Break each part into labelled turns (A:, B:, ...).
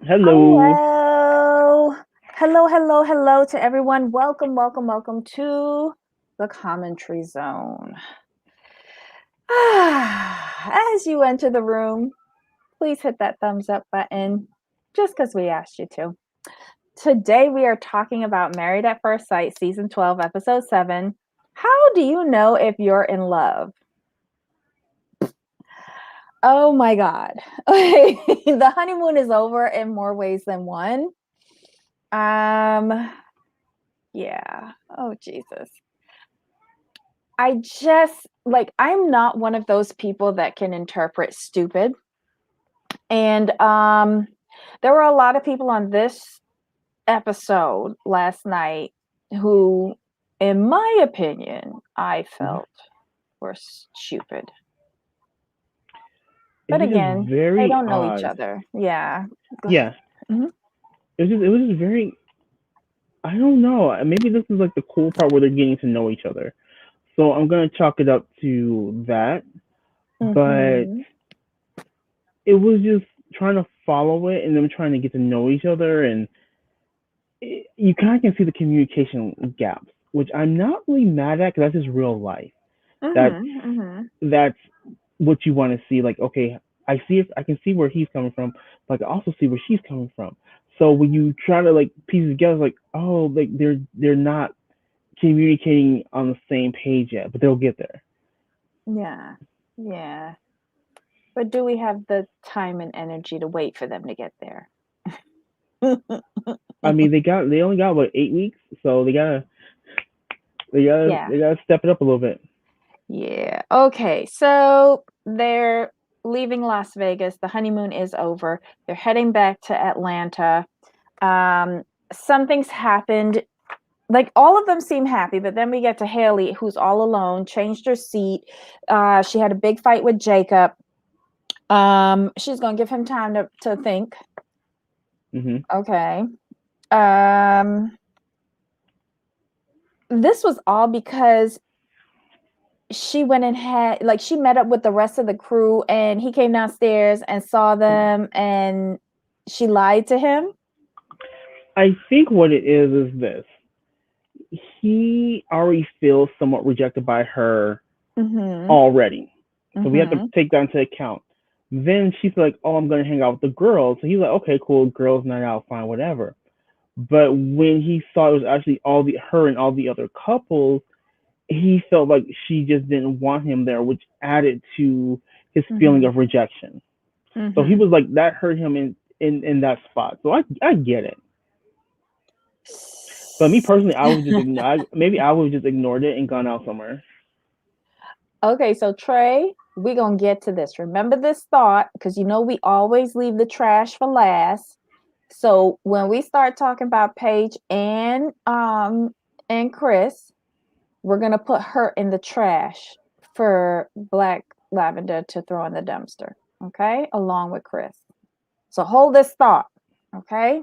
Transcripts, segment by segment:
A: Hello.
B: Hello. Hello to everyone. Welcome to the commentary zone. As you enter the room, please hit that thumbs up button just because we asked you to. Today we are talking about Married at First Sight, Season 12, Episode 7. How do you know if you're in love? Oh my God. The honeymoon is over in more ways than one. Yeah. Oh, Jesus. I'm not one of those people that can interpret stupid. And there were a lot of people on this episode last night who, in my opinion, I
A: Mhm.
B: felt were stupid.
A: It
B: But
A: was just
B: again, they
A: very
B: don't know each
A: odd.
B: other. Yeah. Go ahead.
A: Yeah,
B: Mhm.
A: it was just very. I don't know. Maybe this is like the cool part where they're getting to know each other. So I'm gonna chalk it up to that. But
B: Mhm.
A: it was just trying to follow it and them trying to get to know each other, and you kind of can see the communication gaps, which I'm not really mad at because that's just real life. That's
B: Mhm. Mhm.
A: that's what you want to see. Like, okay, I can see where he's coming from, but I can also see where she's coming from. So when you try to like piece it together, like, oh, like they're not communicating on the same page yet, but they'll get there.
B: Yeah. Yeah. But do we have the time and energy to wait for them to get there?
A: I mean, they only got what 8 weeks, so
B: Yeah.
A: they gotta step it up a little bit.
B: Yeah. Okay. So they're leaving Las Vegas. The honeymoon is over. They're heading back to Atlanta. Something's happened. Like all of them seem happy, but then we get to Haley, who's all alone, changed her seat. She had a big fight with Jacob. She's gonna give him time to think.
A: Hmm.
B: Okay. Um, this was all because she went and had like she met up with the rest of the crew and he came downstairs and saw them and she lied to him.
A: I think what it is this: he already feels somewhat rejected by her
B: Mhm.
A: already. So we have to
B: Mhm.
A: take that into account. Then she's like, "Oh, I'm gonna hang out with the girls." So he's like, "Okay, cool, girls night out, fine, whatever." But when he saw it was actually all the her and all the other couples, he felt like she just didn't want him there, which added to his feeling
B: Mhm.
A: of rejection. So he
B: Mhm.
A: was like that hurt him in that spot. So I get it. But me personally, I would just maybe I would have just ignored it and gone out somewhere.
B: Okay, so Trey, we're gonna get to this. Remember this thought, because you know we always leave the trash for last. So when we start talking about Paige and Chris, we're gonna put her in the trash for Black Lavender to throw in the dumpster. Okay, along with Chris. So hold this thought. Okay.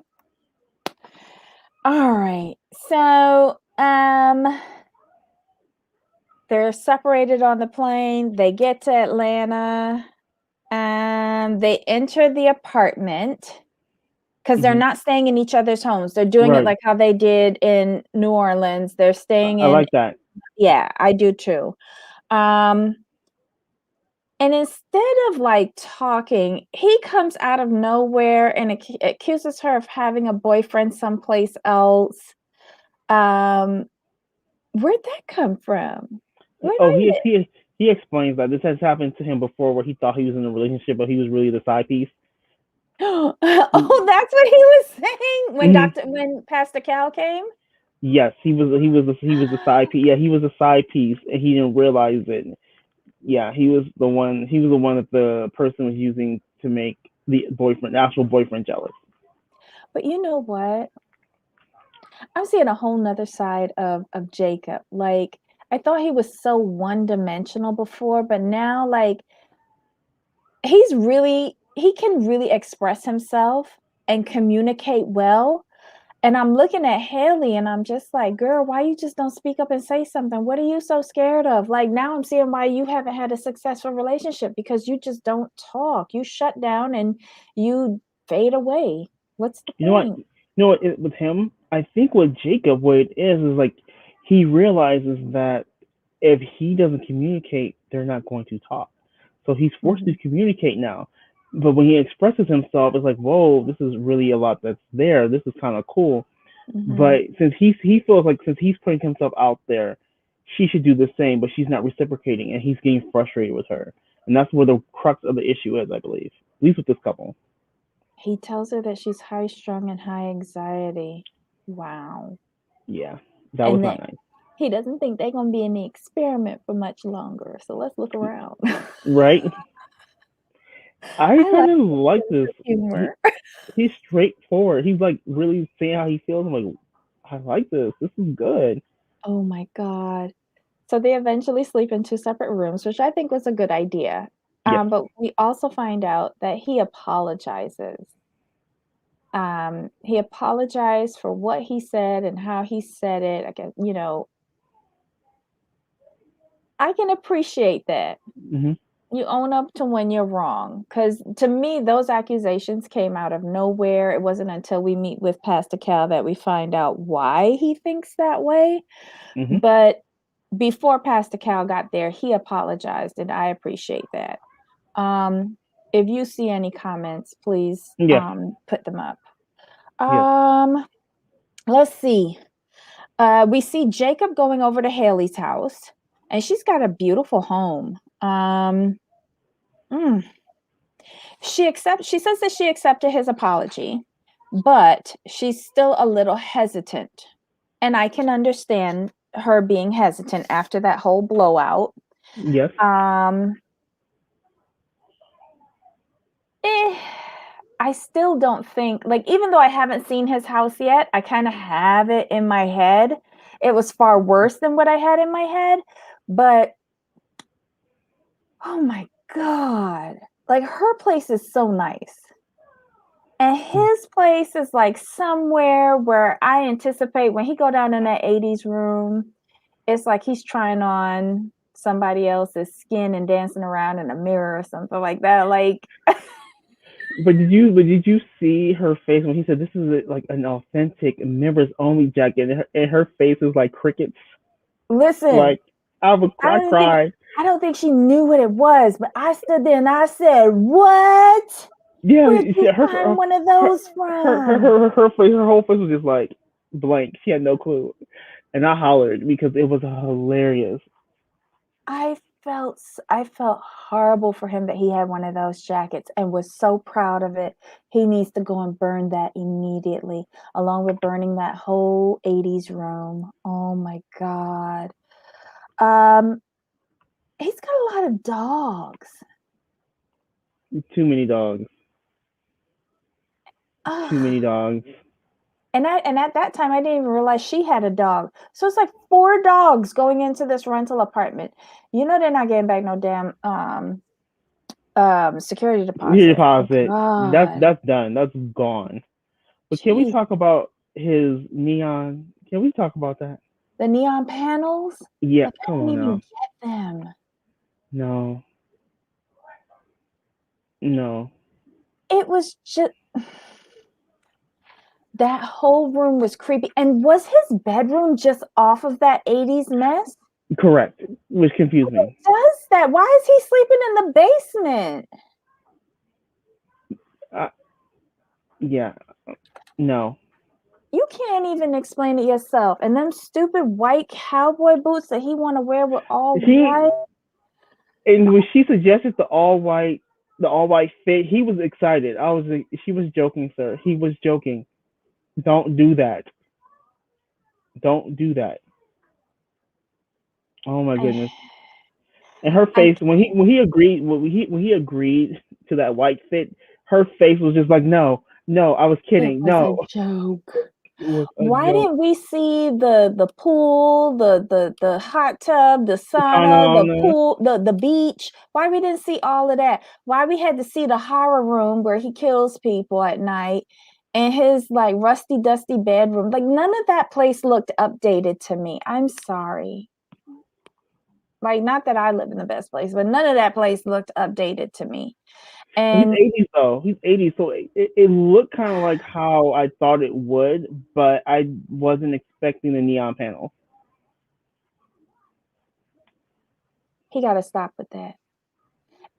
B: All right. So they're separated on the plane. They get to Atlanta. They enter the apartment because they're
A: Hmm.
B: not staying in each other's homes. They're doing it
A: Right.
B: like how they did in New Orleans. They're staying
A: I
B: in,
A: like that.
B: yeah, I do too. Um, and instead of like talking, he comes out of nowhere and accuses her of having a boyfriend someplace else. Um, where'd that come from? Wait
A: Oh,
B: a
A: he explains that this has happened to him before, where he thought he was in a relationship, but he was really the side piece.
B: minute.
A: He,
B: Oh, that's what he was saying when
A: mhm.
B: when Pastor Cal came.
A: Yes, he was the side piece. Yeah, he was a side piece, and he didn't realize it. Yeah, he was the one. He was the one that the person was using to make the actual boyfriend, jealous.
B: But you know what? I'm seeing a whole nother side of Jacob. Like I thought he was so one dimensional before, but now like he can really express himself and communicate well. And I'm looking at Haley and I'm just like, girl, why you just don't speak up and say something? What are you so scared of? Like now I'm seeing why you haven't had a successful relationship because you just don't talk. You shut down and you fade away. What's the
A: You know what?
B: point?
A: With him, I think with Jacob, what it is like he realizes that if he doesn't communicate, they're not going to talk. So he's forced to
B: Mhm.
A: communicate now. But when he expresses himself, it's like, whoa, this is really a lot that's there. This is kind of cool.
B: Mhm.
A: But since he feels like since he's putting himself out there, she should do the same, but she's not reciprocating, and he's getting frustrated with her. And that's where the crux of the issue is, I believe. At least with this couple.
B: He tells her that she's high strung and high anxiety. Wow.
A: Yeah, that was
B: And
A: not
B: that
A: nice.
B: he doesn't think they're gonna be in the experiment for much longer. So let's look around.
A: Right? I
B: I
A: kind
B: like
A: of
B: his
A: like
B: sense
A: this.
B: of humor.
A: He's straightforward. He's like really saying how he feels. I'm like, I like this. This is good.
B: Oh my god. So they eventually sleep in two separate rooms, which I think was a good idea.
A: Yes.
B: But we also find out that he apologizes. He apologized for what he said and how he said it. I guess, I can appreciate that.
A: Hmm.
B: You own up to when you're wrong. Because to me, those accusations came out of nowhere. It wasn't until we meet with Pastor Cal that we find out why he thinks that way.
A: Hmm.
B: But before Pastor Cal got there, he apologized, and I appreciate that. Um, if you see any comments, please
A: Yes.
B: put them up.
A: Yes.
B: Um, let's see. We see Jacob going over to Haley's house, and she's got a beautiful home. Mm, she says that she accepted his apology, but she's still a little hesitant. And I can understand her being hesitant after that whole blowout.
A: Yes.
B: Um, eh, I still don't think, like, even though I haven't seen his house yet, I kind of have it in my head. It was far worse than what I had in my head, but oh my God. Like, her place is so nice. And his place is like somewhere where I anticipate when he go down in that 80s room, it's like he's trying on somebody else's skin and dancing around in a mirror or something like that. Like,
A: But did you see her face when he said this is like an authentic members only jacket, and her face is like crickets.
B: listen,
A: Like I cried.
B: I don't think she knew what it was, but I stood there and I said, "What?
A: Yeah,
B: Where'd
A: she,
B: you find one of those from?"
A: her whole face was just like blank. She had no clue, and I hollered because it was hilarious.
B: I felt horrible for him that he had one of those jackets and was so proud of it. He needs to go and burn that immediately, along with burning that whole 80s room. Oh my God. Um, he's got a lot of dogs.
A: Too many dogs. Too many
B: Ugh.
A: dogs.
B: And at that time I didn't even realize she had a dog. So it's like four dogs going into this rental apartment. You know they're not getting back no damn security
A: Your
B: deposit.
A: deposit.
B: God.
A: That's done. That's gone. But can we
B: Jeez.
A: talk about his neon? Can we talk about that?
B: The neon panels,
A: Yeah.
B: like I
A: Come
B: didn't
A: on
B: even
A: now.
B: get them.
A: No. No.
B: It was just that whole room was creepy. And was his bedroom just off of that 80s mess?
A: Correct. Which confused
B: Who
A: me.
B: does that? Why is he sleeping in the basement?
A: Uh, yeah. No.
B: You can't even explain it yourself. And them stupid white cowboy boots that he want to wear with all
A: He
B: white.
A: and when she suggested the all white fit, he was excited. I was like, she was joking, sir. He was joking. Don't do that. Don't do that. Oh my
B: I,
A: goodness. And her
B: I
A: face when he agreed to that white fit, her face was just like no, I was
B: it
A: kidding.
B: was a
A: No,
B: joke.
A: it was a
B: Why
A: joke.
B: didn't we see the pool, the hot tub, the sauna, the
A: Kanana.
B: pool, the beach? Why we didn't see all of that? Why we had to see the horror room where he kills people at night and his like rusty dusty bedroom? Like none of that place looked updated to me. I'm sorry. Like not that I live in the best place, but none of that place looked updated to me.
A: But he's
B: And
A: 80s though. He's 80s, so it looked kind of like how I thought it would, but I wasn't expecting the neon panel.
B: he got to stop with that.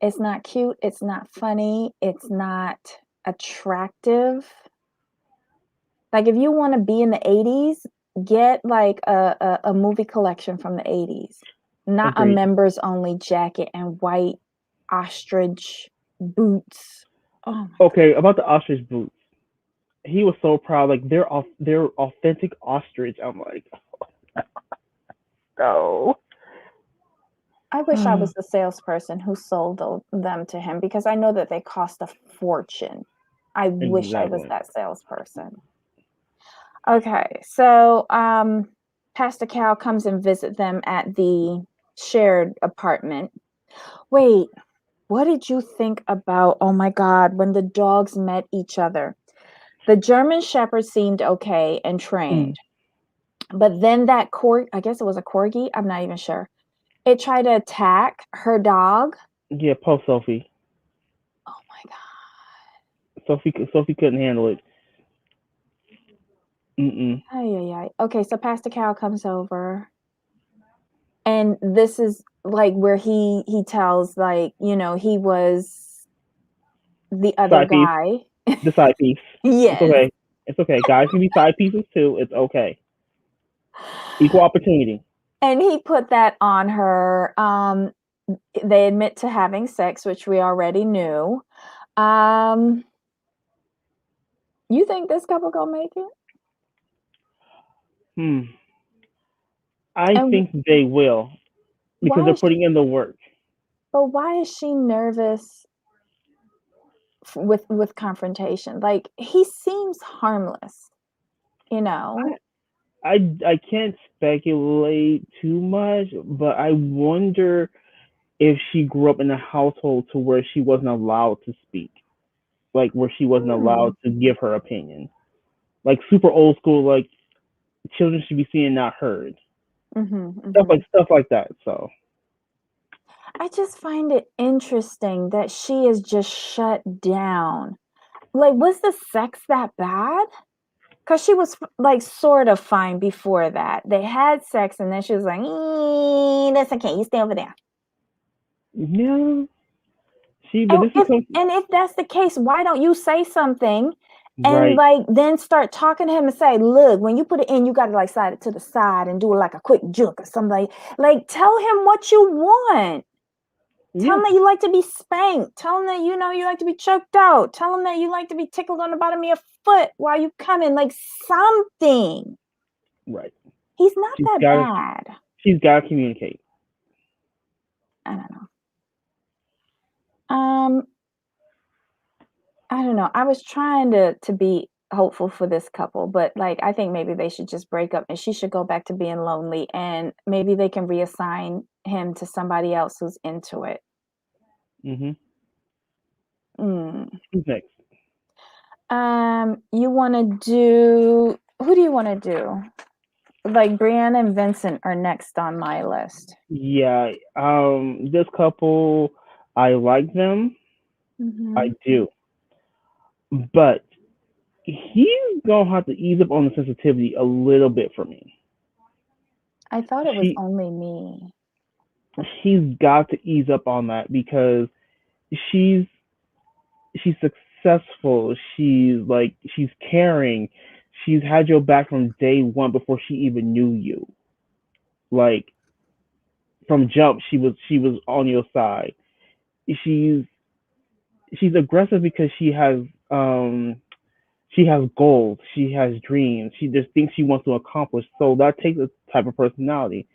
B: It's not cute. It's not funny. It's not attractive. Like, if you want to be in the 80s, get like a movie collection from the 80s, not a
A: Agreed.
B: members only jacket and white ostrich boots. Oh my
A: Okay, about the ostrich boots. He was so proud. Like they're authentic ostrich. I'm like, no.
B: I wish I was the salesperson who sold them to him, because I know that they cost a fortune. I wish I was
A: Exactly.
B: that salesperson. Okay, so Pastor Cal comes and visit them at the shared apartment. Wait, what did you think about, oh my God, when the dogs met each other? The German Shepherd seemed okay and trained,
A: Mm,
B: but then that I guess it was a corgi, I'm not even sure. It tried to attack her dog.
A: yeah, post Sophie.
B: Oh my God.
A: Sophie couldn't handle it. Mm-mm.
B: Ay, ay, ay. Okay, so Pastor Cal comes over, and this is like where he tells, like, he was the other
A: Side piece.
B: guy.
A: The side piece. It's
B: Yes.
A: okay. It's okay. Guys can be side pieces too. It's okay. Equal opportunity.
B: And he put that on her. They admit to having sex, which we already knew. Um, you think this couple gonna make it?
A: Hmm. I
B: And
A: think they will because
B: why
A: they're
B: is she,
A: putting in the work.
B: but why is she nervous with confrontation? Like, he seems harmless, you know?
A: I can't speculate too much, but I wonder if she grew up in a household to where she wasn't allowed to speak, like where she wasn't
B: Hmm.
A: allowed to give her opinion, like super old school, like children should be seen, not heard,
B: Hmm. Hmm.
A: stuff like that. So
B: I just find it interesting that she is just shut down. Like, was the sex that bad? Because she was like sort of fine before that. They had sex, and then she was like, "That's okay. You stay over there."
A: yeah, but
B: And
A: this is
B: if
A: something,
B: and if that's the case, why don't you say something and
A: right?
B: like then start talking to him and say, "Look, when you put it in, you got to like slide it to the side and do like a quick jerk or something." Like, tell him what you want. Tell
A: Yeah,
B: him that you like to be spanked. Tell him that you like to be choked out. Tell him that you like to be tickled on the bottom of your foot while you come in. Like, something.
A: right.
B: He's not
A: She's
B: that
A: got to
B: bad.
A: she's got to communicate.
B: I don't know. Um, I don't know. I was trying to be hopeful for this couple, but like, I think maybe they should just break up and she should go back to being lonely, and maybe they can reassign him to somebody else who's into it.
A: Hmm.
B: Mm.
A: Who's next?
B: You want to do, who do you want to do? Like, Brianna and Vincent are next on my list.
A: Yeah, this couple, I like them. I
B: Hmm.
A: do, but he's gonna have to ease up on the sensitivity a little bit for me.
B: I thought it was
A: She
B: only me.
A: she's got to ease up on that because she's she's successful. She's caring. She's had your back from day one before she even knew you. Like from jump, she was on your side. She's she's aggressive because she has goals, she has dreams, she just thinks she wants to accomplish. So that takes a type of personality,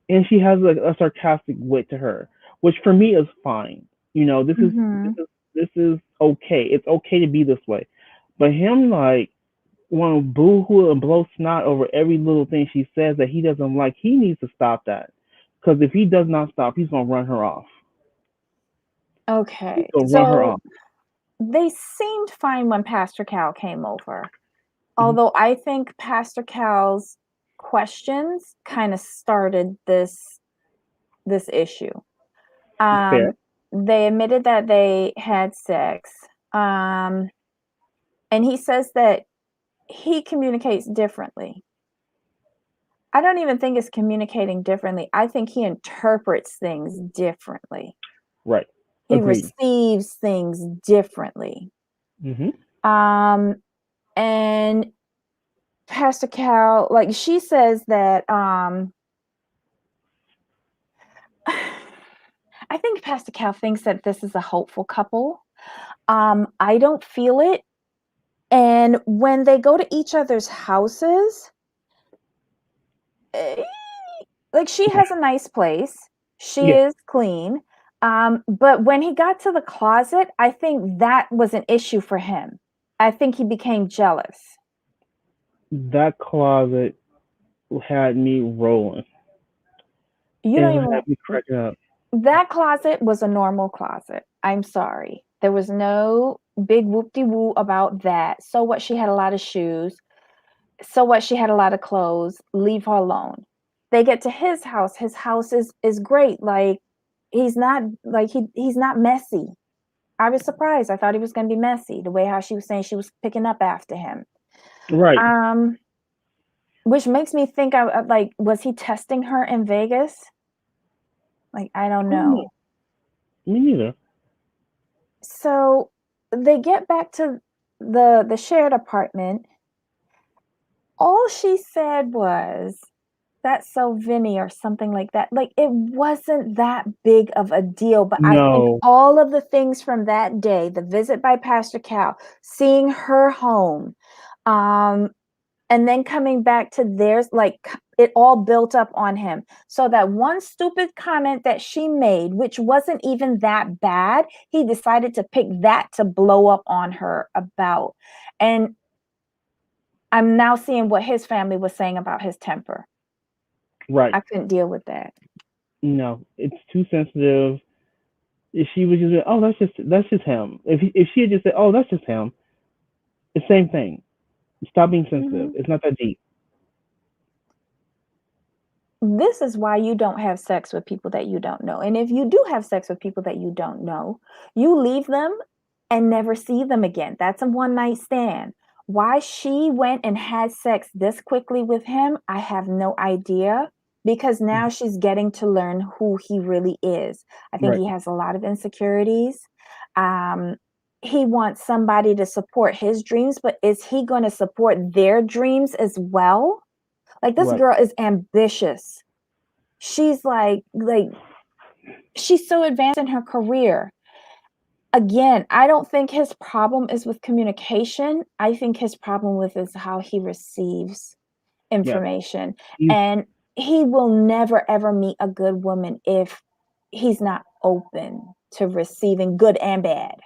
A: and she has like a sarcastic wit to her, which for me is fine. You know,
B: Hmm.
A: this is okay. It's okay to be this way. But him like want to boo hoo and blow snot over every little thing she says that he doesn't like. He needs to stop that. Because if he does not stop, he's gonna run her off. He's
B: Okay.
A: gonna run her
B: So
A: off.
B: they seemed fine when Pastor Cal came over.
A: Mhm.
B: Although I think Pastor Cal's questions kind of started this issue. Um,
A: Fair.
B: they admitted that they had sex. Um, and he says that he communicates differently. I don't even think it's communicating differently. I think he interprets things differently.
A: Right.
B: He
A: Agreed.
B: receives things differently.
A: Mm-hmm.
B: Um, and Pastor Cal, like she says that I think Pastor Cal thinks that this is a hopeful couple. I don't feel it. And when they go to each other's houses, eh, like she has a nice place. She
A: Yeah.
B: is clean. But when he got to the closet, I think that was an issue for him. I think he became jealous.
A: That closet had me rolling.
B: You don't
A: It had me
B: even
A: cracking up.
B: That closet was a normal closet. I'm sorry. There was no big whoop-de-woo about that. So what, she had a lot of shoes. So what, she had a lot of clothes. Leave her alone. They get to his house. His house is great. Like he's not messy. I was surprised. I thought he was going to be messy. The way how she was saying she was picking up after him.
A: Right.
B: Um, which makes me think like, was he testing her in Vegas? Like, I don't
A: I don't know.
B: know.
A: Me neither.
B: So they get back to the shared apartment. All she said was, "That's so Vinny," or something like that. Like, it wasn't that big of a deal, but I think
A: No.
B: all of the things from that day, the visit by Pastor Cal, seeing her home, um, and then coming back to theirs, like it all built up on him. So that one stupid comment that she made, which wasn't even that bad, he decided to pick that to blow up on her about. And I'm now seeing what his family was saying about his temper.
A: Right.
B: I couldn't deal with that.
A: No. It's too sensitive. If she was just, oh, that's just him. If she had just said, oh, that's just him, the same thing. Stop being sensitive.
B: Mhm.
A: It's not that deep.
B: This is why you don't have sex with people that you don't know. And if you do have sex with people that you don't know, you leave them and never see them again. That's a one night stand. Why she went and had sex this quickly with him, I have no idea, because now
A: Mhm.
B: she's getting to learn who he really is. I think
A: Right.
B: he has a lot of insecurities. Um, he wants somebody to support his dreams, but is he going to support their dreams as well? Like, this
A: Right.
B: girl is ambitious. She's like she's so advanced in her career. Again, I don't think his problem is with communication. I think his problem with is how he receives
A: Yeah.
B: information.
A: He's
B: And he will never ever meet a good woman if he's not open to receiving good and bad.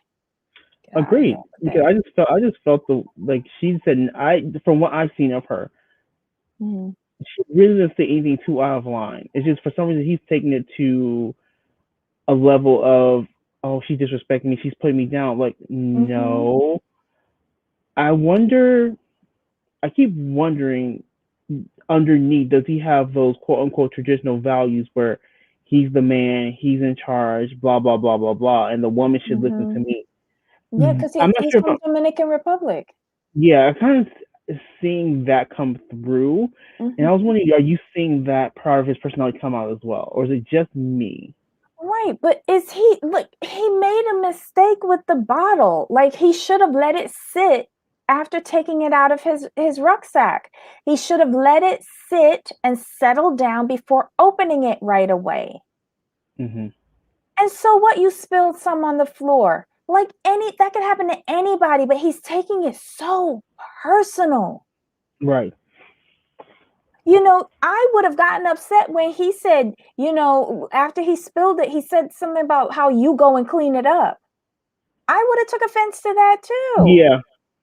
B: God,
A: agreed
B: no, with
A: because
B: that.
A: I just felt the like she said I from what I've seen of her,
B: Mhm.
A: she really doesn't say anything too out of line. It's just for some reason he's taking it to a level of, oh, she's disrespecting me, she's putting me down. Like,
B: Mhm.
A: no. I wonder. I keep wondering underneath, does he have those quote unquote traditional values where he's the man, he's in charge, blah blah blah blah blah, and the woman should listen to
B: Mhm.
A: me.
B: Yeah, because
A: I'm not
B: he's
A: sure if
B: from
A: I'm.
B: Dominican Republic.
A: Yeah, I kind of seeing that come through, and I was
B: Mhm.
A: wondering, are you seeing that part of his personality come out as well, or is it just me?
B: Right, but is he like, he made a mistake with the bottle. Like, he should have let it sit after taking it out of his rucksack. He should have let it sit and settle down before opening it right away.
A: Hmm.
B: And so what, you spilled some on the floor. Like, any that could happen to anybody, but he's taking it so personal.
A: Right.
B: I would have gotten upset when he said, after he spilled it, he said something about how you go and clean it up. I would have took offense to that too.
A: Yeah.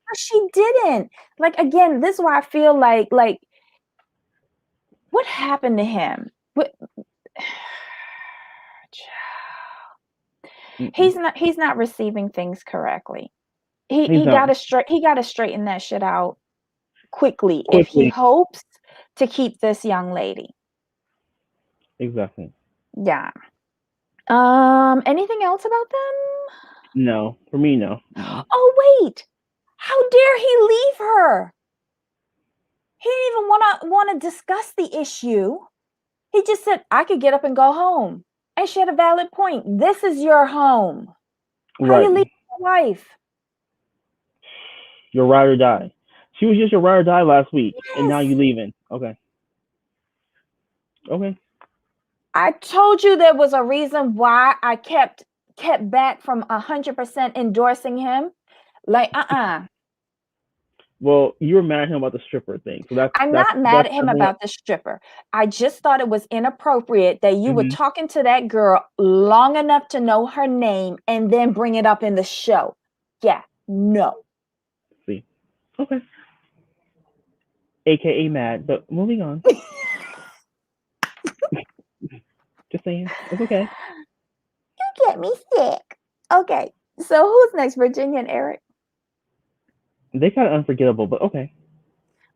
B: But she didn't. Like, again, this is why I feel like what happened to him? What
A: Mm-mm.
B: he's not receiving things correctly. He
A: He's
B: he
A: not.
B: gotta he gotta straighten that shit out quickly if he
A: Quickly.
B: hopes to keep this young lady.
A: Exactly.
B: Yeah. Anything else about them?
A: No, for me, no.
B: Oh, wait. How dare he leave her? He didn't even wanna discuss the issue. He just said, "I could get up and go home." And she had a valid point. This is your home. How you
A: Right.
B: leave your wife?
A: Your ride or die. She was just your ride or die last week, and now you
B: Yes.
A: leaving. Okay. Okay.
B: I told you there was a reason why I kept back from 100% endorsing him. Like,
A: Well, you were mad at him about the stripper thing, so
B: I'm
A: that's
B: not mad
A: that's
B: at him
A: everyone.
B: about the stripper. I just thought it was inappropriate that you were
A: Hmm.
B: talking to that girl long enough to know her name and then bring it up in the show. Yeah, no.
A: See. Okay. AKA mad, but moving on. Just saying. It's okay.
B: You get me sick. Okay, so who's next, Virginia and Eric?
A: They kind of unforgettable, but okay.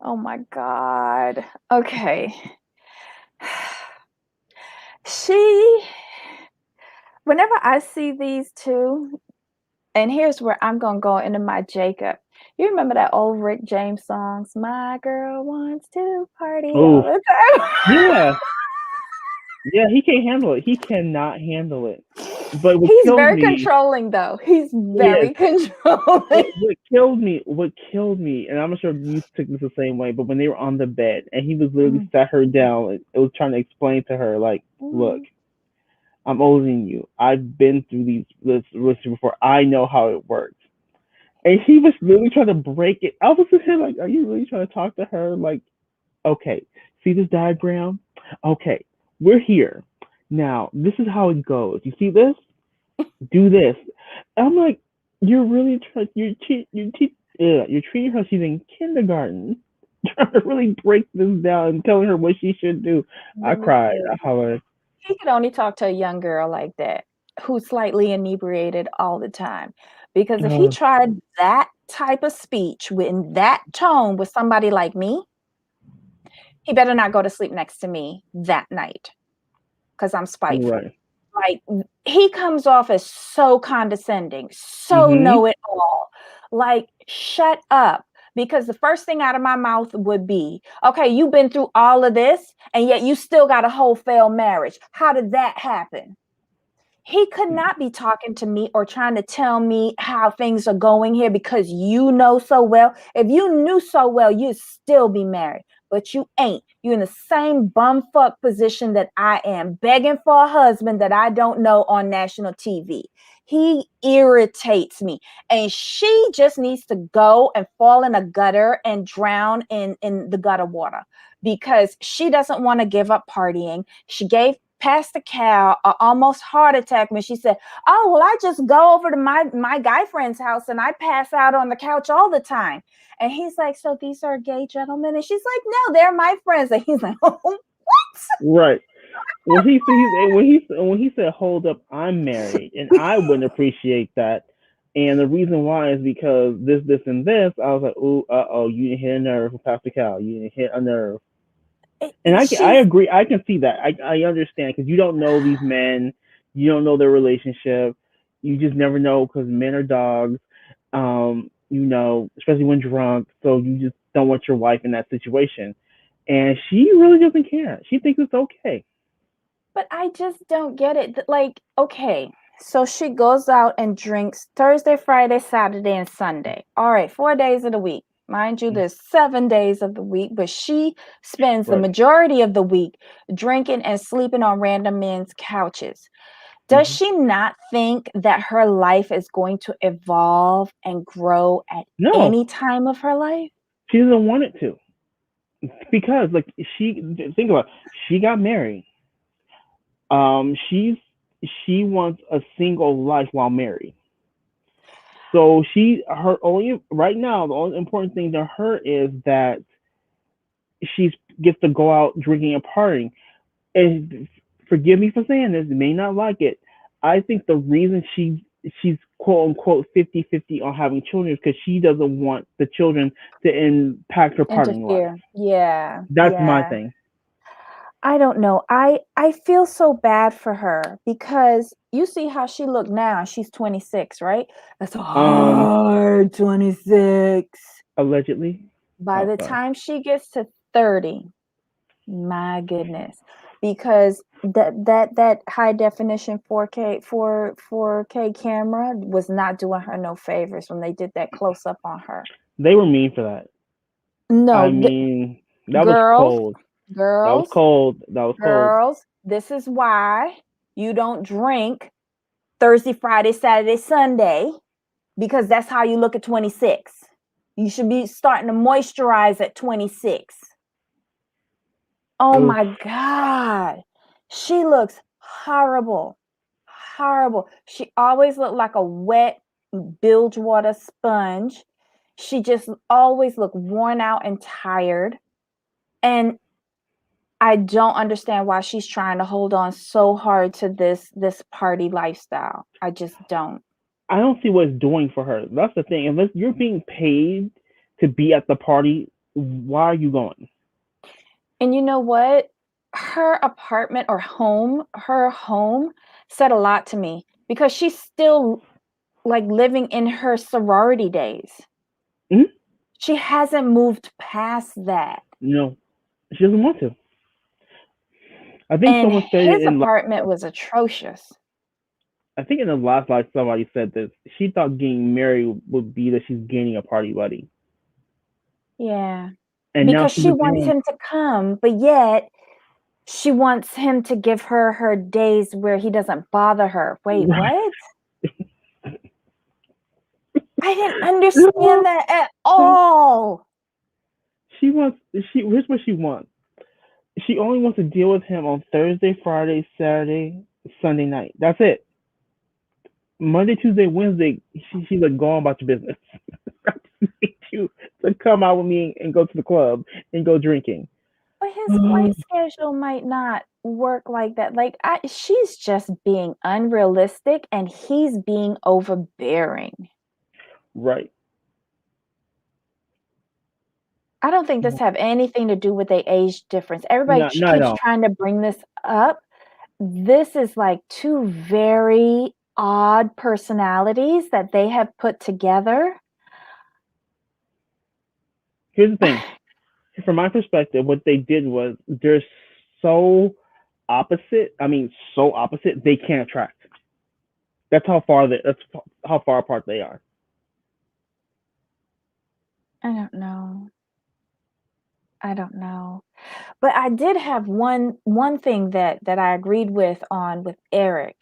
B: Oh my God. Okay. She, whenever I see these two, and here's where I'm gonna go into my Jacob. You remember that old Rick James songs? My girl wants to party all
A: Oh,
B: the time.
A: yeah. Yeah, he can't handle it. He cannot handle it. But what
B: He's
A: kills
B: very
A: me,
B: controlling, though. He's
A: yes,
B: very controlling.
A: what killed me, and I'm not sure if you took this the same way, but when they were on the bed and he was literally
B: Mm,
A: sat her down, and it was trying to explain to her, like, look,
B: mm,
A: I'm older than you. I've been through this relationship before. I know how it works. And he was literally trying to break it. I was just like, are you really trying to talk to her? Like, okay, see this diagram? Okay, we're here. Now, this is how it goes. You see this? Do this. I'm like, you're really trying. You're treating her. She's in kindergarten, trying to really break this down and telling her what she should do. I
B: Let me
A: cried.
B: tell
A: I
B: you.
A: hollered.
B: He could only talk to a young girl like that, who's slightly inebriated all the time. Because if he
A: Uh,
B: tried that type of speech in that tone with somebody like me, he better not go to sleep next to me that night because I'm spiteful.
A: right.
B: Like, he comes off as so condescending, so
A: Mhm.
B: know it all. Like, shut up. Because the first thing out of my mouth would be, okay, you've been through all of this, and yet you still got a whole failed marriage. How did that happen? He could not be talking to me or trying to tell me how things are going here because you know so well. If you knew so well, you'd still be married, but you ain't. You're in the same bumfuck position that I am, begging for a husband that I don't know on national TV. He irritates me. And she just needs to go and fall in a gutter and drown in the gutter water because she doesn't want to give up partying. She gave Pastor Cal a almost heart attack when she said, "Oh, well, I just go over to my guy friend's house and I pass out on the couch all the time." And he's like, "So these are gay gentlemen?" And she's like, "No, they're my friends." And he's like, "Oh, what?"
A: Right. When he said, "Hold up, I'm married," and I wouldn't appreciate that. And the reason why is because this, and this. I was like, "Ooh, oh, you didn't hit a nerve with Pastor Cal. You didn't hit a nerve." And I
B: She's
A: agree. I can see that. I understand because you don't know these men. You don't know their relationship. You just never know because men are dogs. Especially when drunk. So you just don't want your wife in that situation. And she really doesn't care. She thinks it's okay.
B: But I just don't get it. Like, okay, so she goes out and drinks Thursday, Friday, Saturday, and Sunday. All right, 4 days of the week. Mind you, there's 7 days of the week, but she spends the
A: Right.
B: majority of the week drinking and sleeping on random men's couches. Does
A: Hmm.
B: she not think that her life is going to evolve and grow at
A: No,
B: any time of her life?
A: she doesn't want it to because like she think about it, she got married. She wants a single life while married. So her only right now the only important thing to her is that she gets to go out drinking and partying. And forgive me for saying this, you may not like it. I think the reason she's quote unquote 50-50 on having children is because she doesn't want the children to impact her partying life.
B: Interfere. Yeah,
A: That's my
B: yeah.
A: thing.
B: I don't know. I feel so bad for her because you see how she look now. She's 26, right? That's a
A: Um,
B: hard 26.
A: allegedly.
B: By
A: Oh,
B: the
A: sorry.
B: time she gets to 30, my goodness, because that high definition 4K 4K camera was not doing her no favors when they did that close up on her.
A: They were mean for that. I
B: No,
A: mean, that was
B: girls,
A: cold. That was
B: girls,
A: cold. That was cold.
B: girls, this is why you don't drink Thursday, Friday, Saturday, Sunday, because that's how you look at 26. You should be starting to moisturize at 26. Oh
A: Oof.
B: my God. She looks horrible. Horrible. She always looked like a wet bilge water sponge. She just always looked worn out and tired. And I don't understand why she's trying to hold on so hard to this party lifestyle. I just don't.
A: I don't see what it's doing for her. That's the thing. Unless you're being paid to be at the party, why are you going?
B: And you know what? Her apartment or home, her home said a lot to me because she's still like living in her sorority days.
A: Hmm.
B: She hasn't moved past that.
A: No, she doesn't want to. I think
B: And
A: someone said it
B: his
A: in.
B: apartment was atrocious.
A: I think in the last live somebody said this. She thought getting married would be that she's gaining a party buddy,
B: Yeah.
A: and now
B: Because
A: she
B: she
A: lives at
B: wants
A: home.
B: him to come, but yet she wants him to give her her days where he doesn't bother her. Wait,
A: Right.
B: what? I didn't understand that at all.
A: She wants. She. Here's what she wants. She only wants to deal with him on Thursday, Friday, Saturday, Sunday night. That's it. Monday, Tuesday, Wednesday, she's like, go on about your business. I just need you to come out with me and go to the club and go drinking.
B: But his flight schedule might not work like that. She's just being unrealistic and he's being overbearing.
A: Right.
B: I don't think this have anything to do with a age difference. Everybody
A: Not at
B: keeps
A: all.
B: trying to bring this up. This is like two very odd personalities that they have put together.
A: Here's the thing. From my perspective, what they did was they're so opposite. I mean, so opposite they can't attract. That's how far apart they are.
B: I don't know. I don't know. But I did have one thing that I agreed with Eric.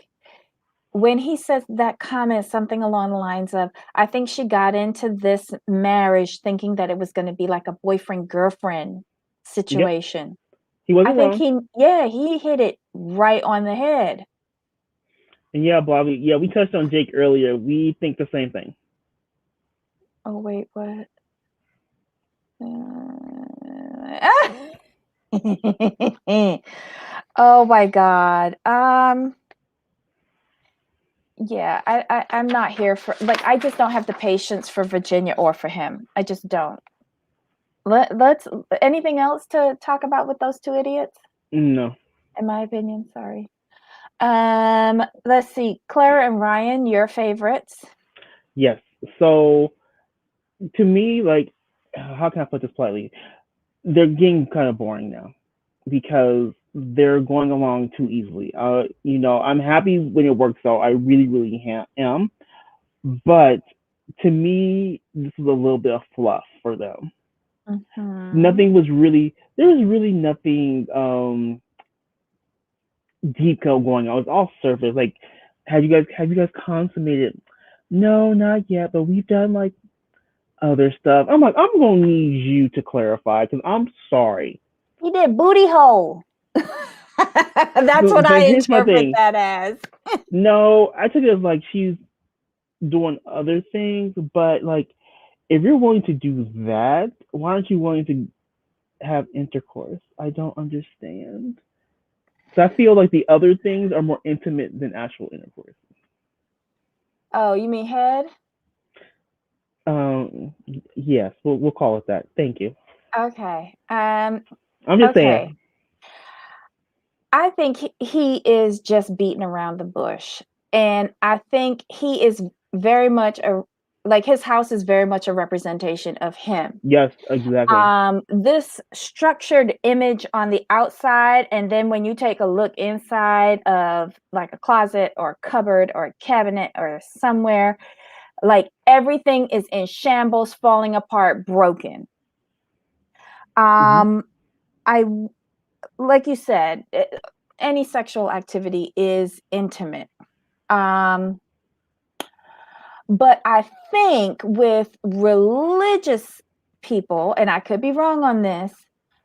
B: When he says that comment, something along the lines of, I think she got into this marriage thinking that it was going to be like a boyfriend girlfriend
A: Yep.
B: situation.
A: He
B: I
A: wasn't
B: think
A: wrong.
B: he hit it right on the head.
A: And yeah, Bobby, yeah, we touched on Jake earlier. We think the same thing.
B: Oh, wait, what? Oh my God. Yeah, I'm not here for, like, I just don't have the patience for Virginia or for him. I just don't. Let's anything else to talk about with those two idiots?
A: No.
B: In my opinion, sorry. Let's see. Clara and Ryan, your favorites.
A: Yes. So to me, like, how can I put this politely? They're getting kind of boring now because they're going along too easily. I'm happy when it works out. I really, really am. But to me, this is a little bit of fluff for them.
B: Mm-hmm.
A: Nothing was really there was really nothing deep going on. It was all surface. Like, have you guys consummated? No, not yet. But we've done like other stuff. I'm like, I'm gonna need you to clarify because I'm sorry.
B: He did booty hole. That's what
A: But
B: I
A: here's my
B: interpret
A: thing.
B: that as.
A: No, I took it as like she's doing other things, but like if you're willing to do that, why aren't you willing to have intercourse? I don't understand. So I feel like the other things are more intimate than actual intercourse.
B: Oh, you mean head?
A: Um, yes, we'll call it that. Thank you.
B: Okay.
A: I'm just saying.
B: Okay. I think he is just beating around the bush. And I think he is very much like his house is very much a representation of him.
A: Yes, exactly.
B: This structured image on the outside, and then when you take a look inside of like a closet or a cupboard or a cabinet or somewhere, like everything is in shambles, falling apart, broken.
A: Hmm.
B: I like you said, any sexual activity is intimate. Um, but I think with religious people, and I could be wrong on this,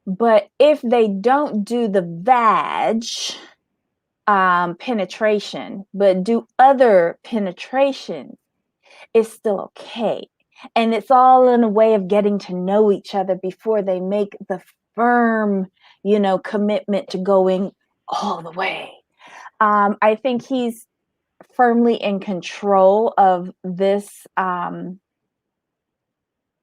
B: but if they don't do the vag penetration, but do other penetration, it's still okay. And it's all in a way of getting to know each other before they make the firm, commitment to going all the way. I think he's firmly in control of this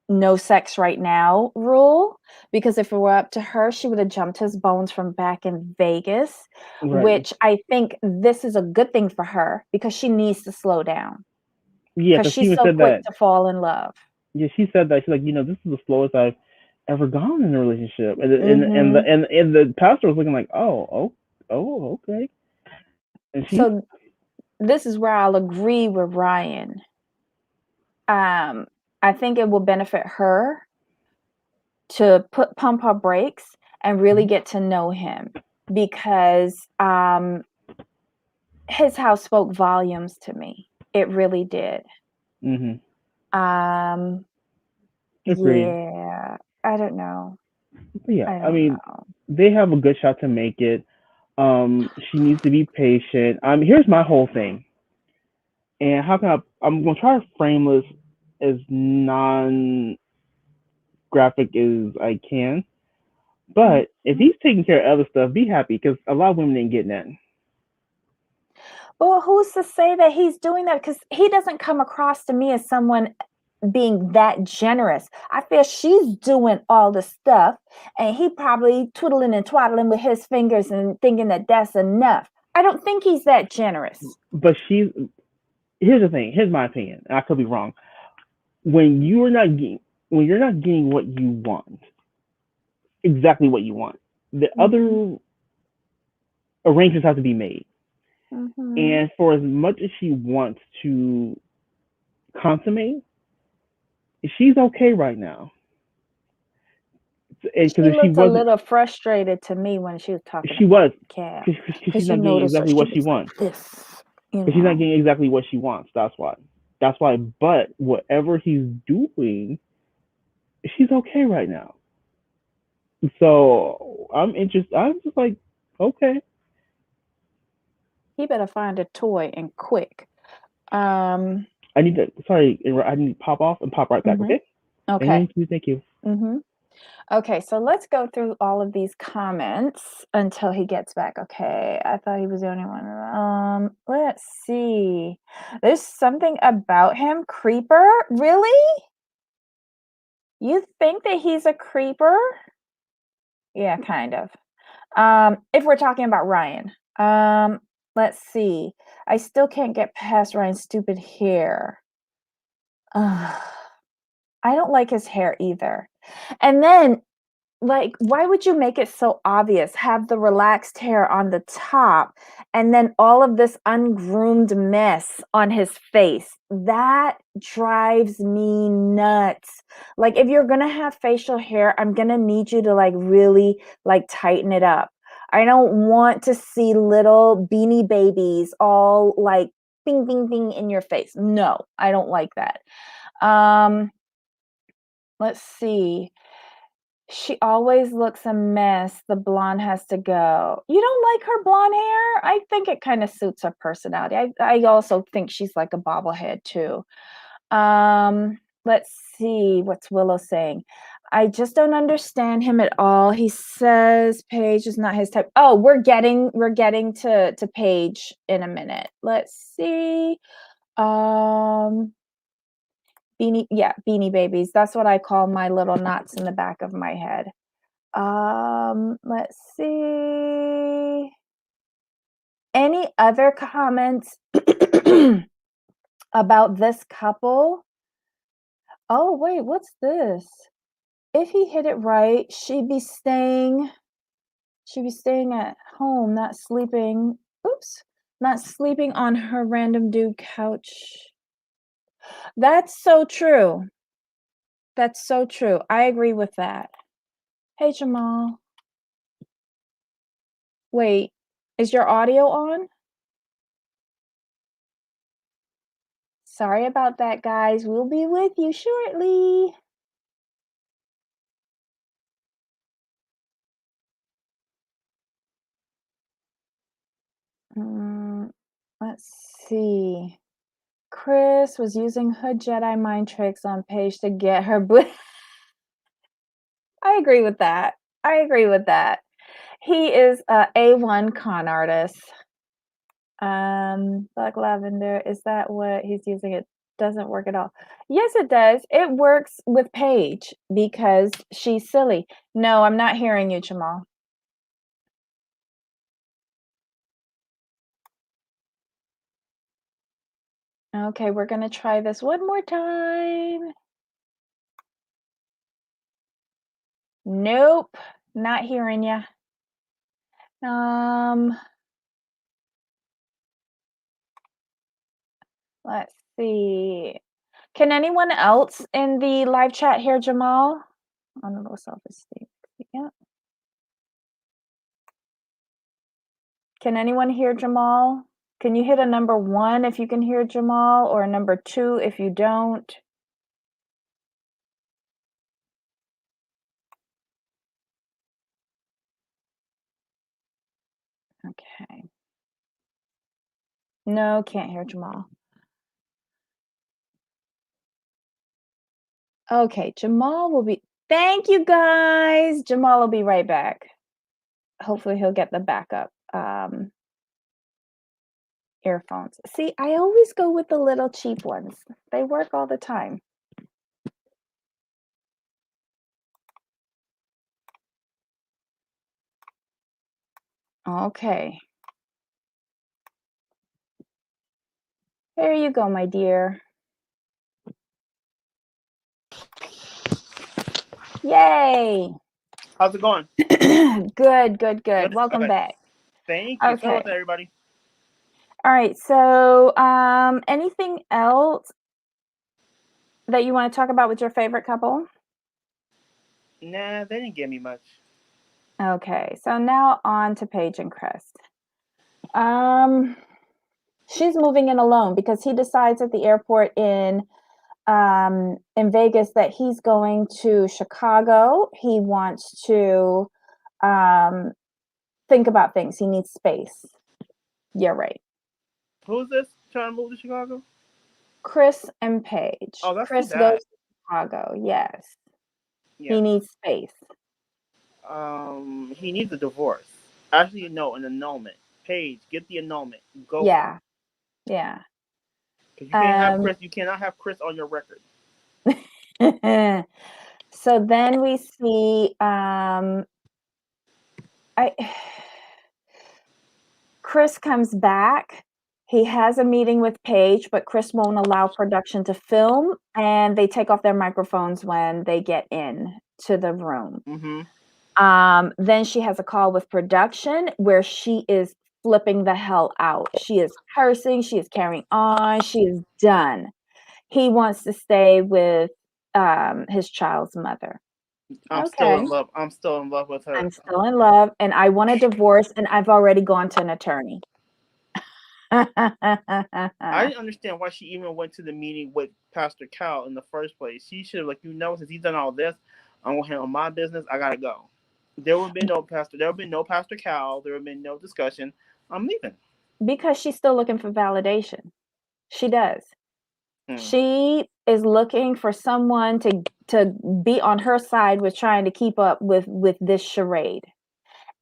B: no sex right now rule, because if it were up to her, she would have jumped his bones from back in Vegas,
A: Right.
B: which I think this is a good thing for her because she needs to slow down
A: Yeah,
B: because
A: because she
B: she's
A: even
B: so
A: said
B: quick
A: that.
B: to fall in love.
A: Yeah, she said that. She's like, this is the slowest I've ever gone in a relationship,
B: Hmm.
A: and the pastor was looking like, oh, okay, and she's.
B: So this is where I'll agree with Ryan. I think it will benefit her to pump her brakes and really get to know him because his house spoke volumes to me. It really did.
A: Mm-hmm.
B: Um,
A: Agreed.
B: yeah, I don't know.
A: But yeah,
B: I
A: I
B: don't
A: mean,
B: know.
A: they have a good shot to make it. She needs to be patient. Here's my whole thing, and how can I'm gonna try to frame this as non-graphic as I can. But if
B: Mhm.
A: he's taking care of other stuff, be happy because a lot of women ain't getting that.
B: Well, who's to say that he's doing that? Because he doesn't come across to me as someone being that generous. I feel she's doing all the stuff, and he probably twiddling and twaddling with his fingers and thinking that that's enough. I don't think he's that generous.
A: But here's the thing. Here's my opinion. And I could be wrong. When you're not getting when you're not getting what you want, exactly what you want, the
B: Mhm.
A: other arrangements have to be made.
B: Mhm.
A: And for as much as she wants to consummate, she's okay right now. Because
B: She
A: if she
B: looked a
A: wasn't,
B: little frustrated to me when she was talking
A: she
B: about
A: was,
B: the cat.
A: because she's
B: Because you
A: not getting
B: notice that
A: exactly
B: she
A: what she
B: was like
A: wants.
B: this, you
A: Because she's not
B: know.
A: getting exactly what she wants. That's why. That's why. But whatever he's doing, she's okay right now. So I'm interested. I'm just like, okay.
B: He better find a toy and quick. Um,
A: I need to. Sorry, I need to pop off and pop right back.
B: mhm.
A: Okay.
B: Okay.
A: Thank you. Thank you.
B: Mhm. Okay, so let's go through all of these comments until he gets back. Okay, I thought he was the only one. Let's see. There's something about him. Creeper? Really? You think that he's a creeper? Yeah, kind of. If we're talking about Ryan. Let's see. I still can't get past Ryan's stupid hair. Ugh, I don't like his hair either. And then, like, why would you make it so obvious? Have the relaxed hair on the top and then all of this ungroomed mess on his face. That drives me nuts. Like, if you're gonna have facial hair, I'm gonna need you to like really like tighten it up. I don't want to see little beanie babies all like bing bing bing in your face. No, I don't like that. Um, let's see. She always looks a mess. The blonde has to go. You don't like her blonde hair? I think it kind of suits her personality. I also think she's like a bobblehead too. Let's see what's Willow saying. I just don't understand him at all. He says Paige is not his type. Oh, we're getting to Paige in a minute. Let's see. Um Beanie babies. That's what I call my little knots in the back of my head. Let's see. Any other comments about this couple. Oh, wait, what's this? If he hit it right, she'd be staying at home, not sleeping. Oops, not sleeping on her random dude couch. That's so true. That's so true. I agree with that. Hey, Jamal. Wait, is your audio on? Sorry about that, guys. We'll be with you shortly. Let's see. Chris was using her Jedi mind tricks on Paige to get her I agree with that. I agree with that. He is a A1 con artist. Black lavender, is that what he's using? It doesn't work at all. Yes, it does. It works with Paige because she's silly. No, I'm not hearing you, Jamal. Okay, we're gonna try this one more time. Nope, not hearing you. Let's see. Can anyone else in the live chat hear Jamal? On the low self-esteem. Yeah. Can anyone hear Jamal? Can you hit a number 1 if you can hear Jamal, or a number 2 if you don't? Okay. No, can't hear Jamal. Okay, Jamal will be. Thank you, guys. Jamal will be right back. Hopefully he'll get the backup earphones. See, I always go with the little cheap ones. They work all the time. Okay. There you go, my dear. Yay.
A: How's it going?
B: Good. Welcome back.
A: Thank you. Sorry about that, everybody.
B: All right. So, anything else that you want to talk about with your favorite couple?
A: Nah, they didn't give me much.
B: Okay. So now on to Paige and Chris. She's moving in alone because he decides at the airport in Vegas that he's going to Chicago. He wants to think about things. He needs space. You're right.
A: Who's this trying to move to Chicago?
B: Chris and Paige.
A: Oh, that's
B: Chris
A: too bad.
B: goes to Chicago. Yes. Yeah. He needs space.
A: He needs a divorce. Actually, no, an annulment. Paige, get the annulment. Go.
B: Yeah. Yeah.
A: Because you can't have Chris. You cannot have Chris on your record.
B: So then we see Chris comes back. He has a meeting with Paige, but Chris won't allow production to film, and they take off their microphones when they get in to the room. Then she has a call with production where she is flipping the hell out. She is cursing. She is carrying on. She is done. He wants to stay with his child's mother.
A: I'm still in love. I'm still in love with her.
B: I'm still in love, and I want a divorce, and I've already gone to an attorney.
A: I didn't understand why she even went to the meeting with Pastor Cal in the first place. She should have, since he's done all this, I'm gonna handle my business. I gotta go. There would have been no pastor. There would have been no Pastor Cal. There would have been no discussion. I'm leaving.
B: Because she's still looking for validation. She does. She is looking for someone to be on her side with trying to keep up with this charade.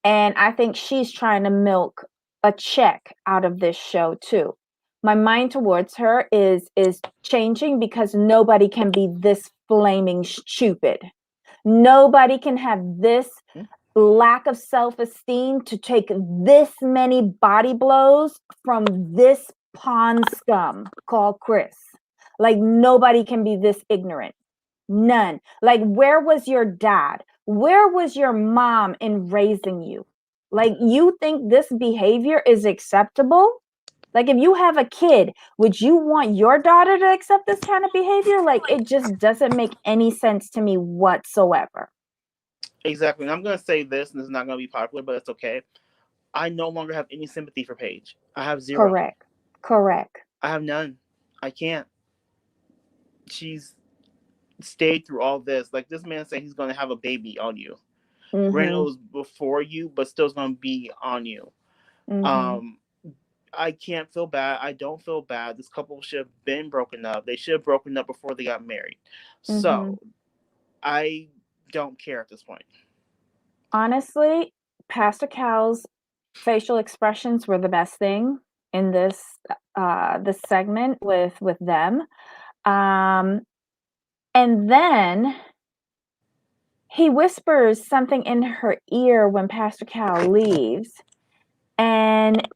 B: And I think she's trying to milk a check out of this show too. My mind towards her is changing because nobody can be this flaming stupid. Nobody can have this lack of self-esteem to take this many body blows from this pond scum called Chris. Like, nobody can be this ignorant. None. Like, where was your dad? Where was your mom in raising you? Like, you think this behavior is acceptable? Like, if you have a kid, would you want your daughter to accept this kind of behavior? Like, it just doesn't make any sense to me whatsoever.
C: Exactly. And I'm going to say this, and it's not going to be popular, but it's okay. I no longer have any sympathy for Paige. I have zero.
B: Correct. Correct.
C: I have none. I can't. She's stayed through all this. Like, this man said he's going to have a baby on you. Granted, it
B: Mm-hmm.
C: was before you, but still it's going to be on you.
B: Mm-hmm.
C: Um, I can't feel bad. I don't feel bad. This couple should have been broken up. They should have broken up before they got married.
B: Mm-hmm.
C: So, I don't care at this point.
B: Honestly, Pastor Cal's facial expressions were the best thing in this segment with them. Um, and then he whispers something in her ear when Pastor Cal leaves, and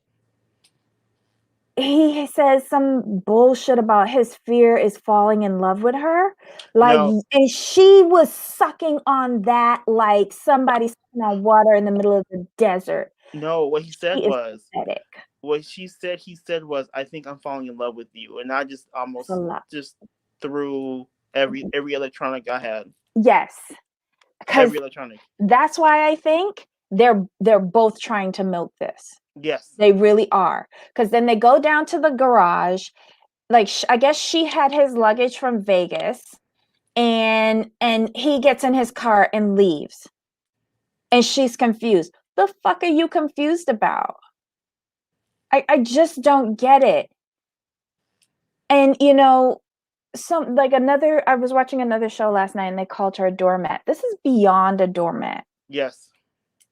B: he says some bullshit about his fear is falling in love with her. Like,
C: No,
B: and she was sucking on that like somebody sucking on water in the middle of the desert.
C: no. What he
B: She
C: said
B: is
C: was,
B: pathetic.
C: what she said, he said was, I think I'm falling in love with you. And I just
B: It's a
C: almost
B: lot.
C: just threw every electronic I had.
B: Yes, because
C: Every electronic.
B: that's why I think they're both trying to milk this.
C: Yes.
B: They really are. Because then they go down to the garage. Like, I guess she had his luggage from Vegas, and he gets in his car and leaves. And she's confused. The fuck are you confused about? I just don't get it. And some like another I was watching another show last night and they called her a doormat. This is beyond a doormat.
C: Yes.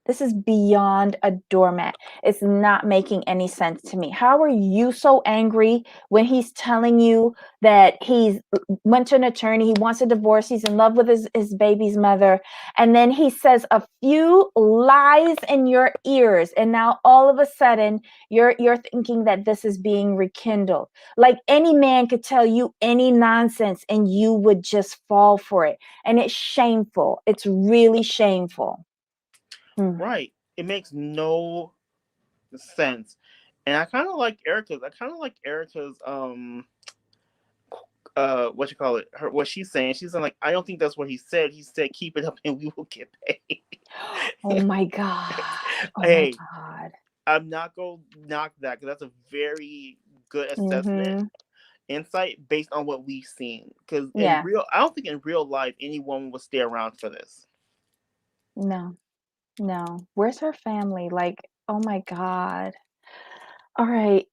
B: This is beyond a doormat. It's not making any sense to me. How are you so angry when he's telling you that he's went to an attorney, he wants a divorce, he's in love with his baby's mother, and then he says a few lies in your ears, and now all of a sudden you're thinking that this is being rekindled. Like, any man could tell you any nonsense and you would just fall for it. And it's shameful. It's really shameful.
C: Right. It makes no sense. And I kind of like Erica's. I kind of like Erica's what you call it? Her what she's saying. She's saying, like, I don't think that's what he said. He said keep it up and we will get paid.
B: Oh my god. Oh my
C: Hey,
B: god.
C: I'm not gonna knock that because that's a very good assessment
B: Mhm.
C: insight based on what we've seen. Because in
B: Yeah.
C: real, I don't think in real life any woman would stay around for this.
B: No. No. Where's her family? Like, oh my god. All right.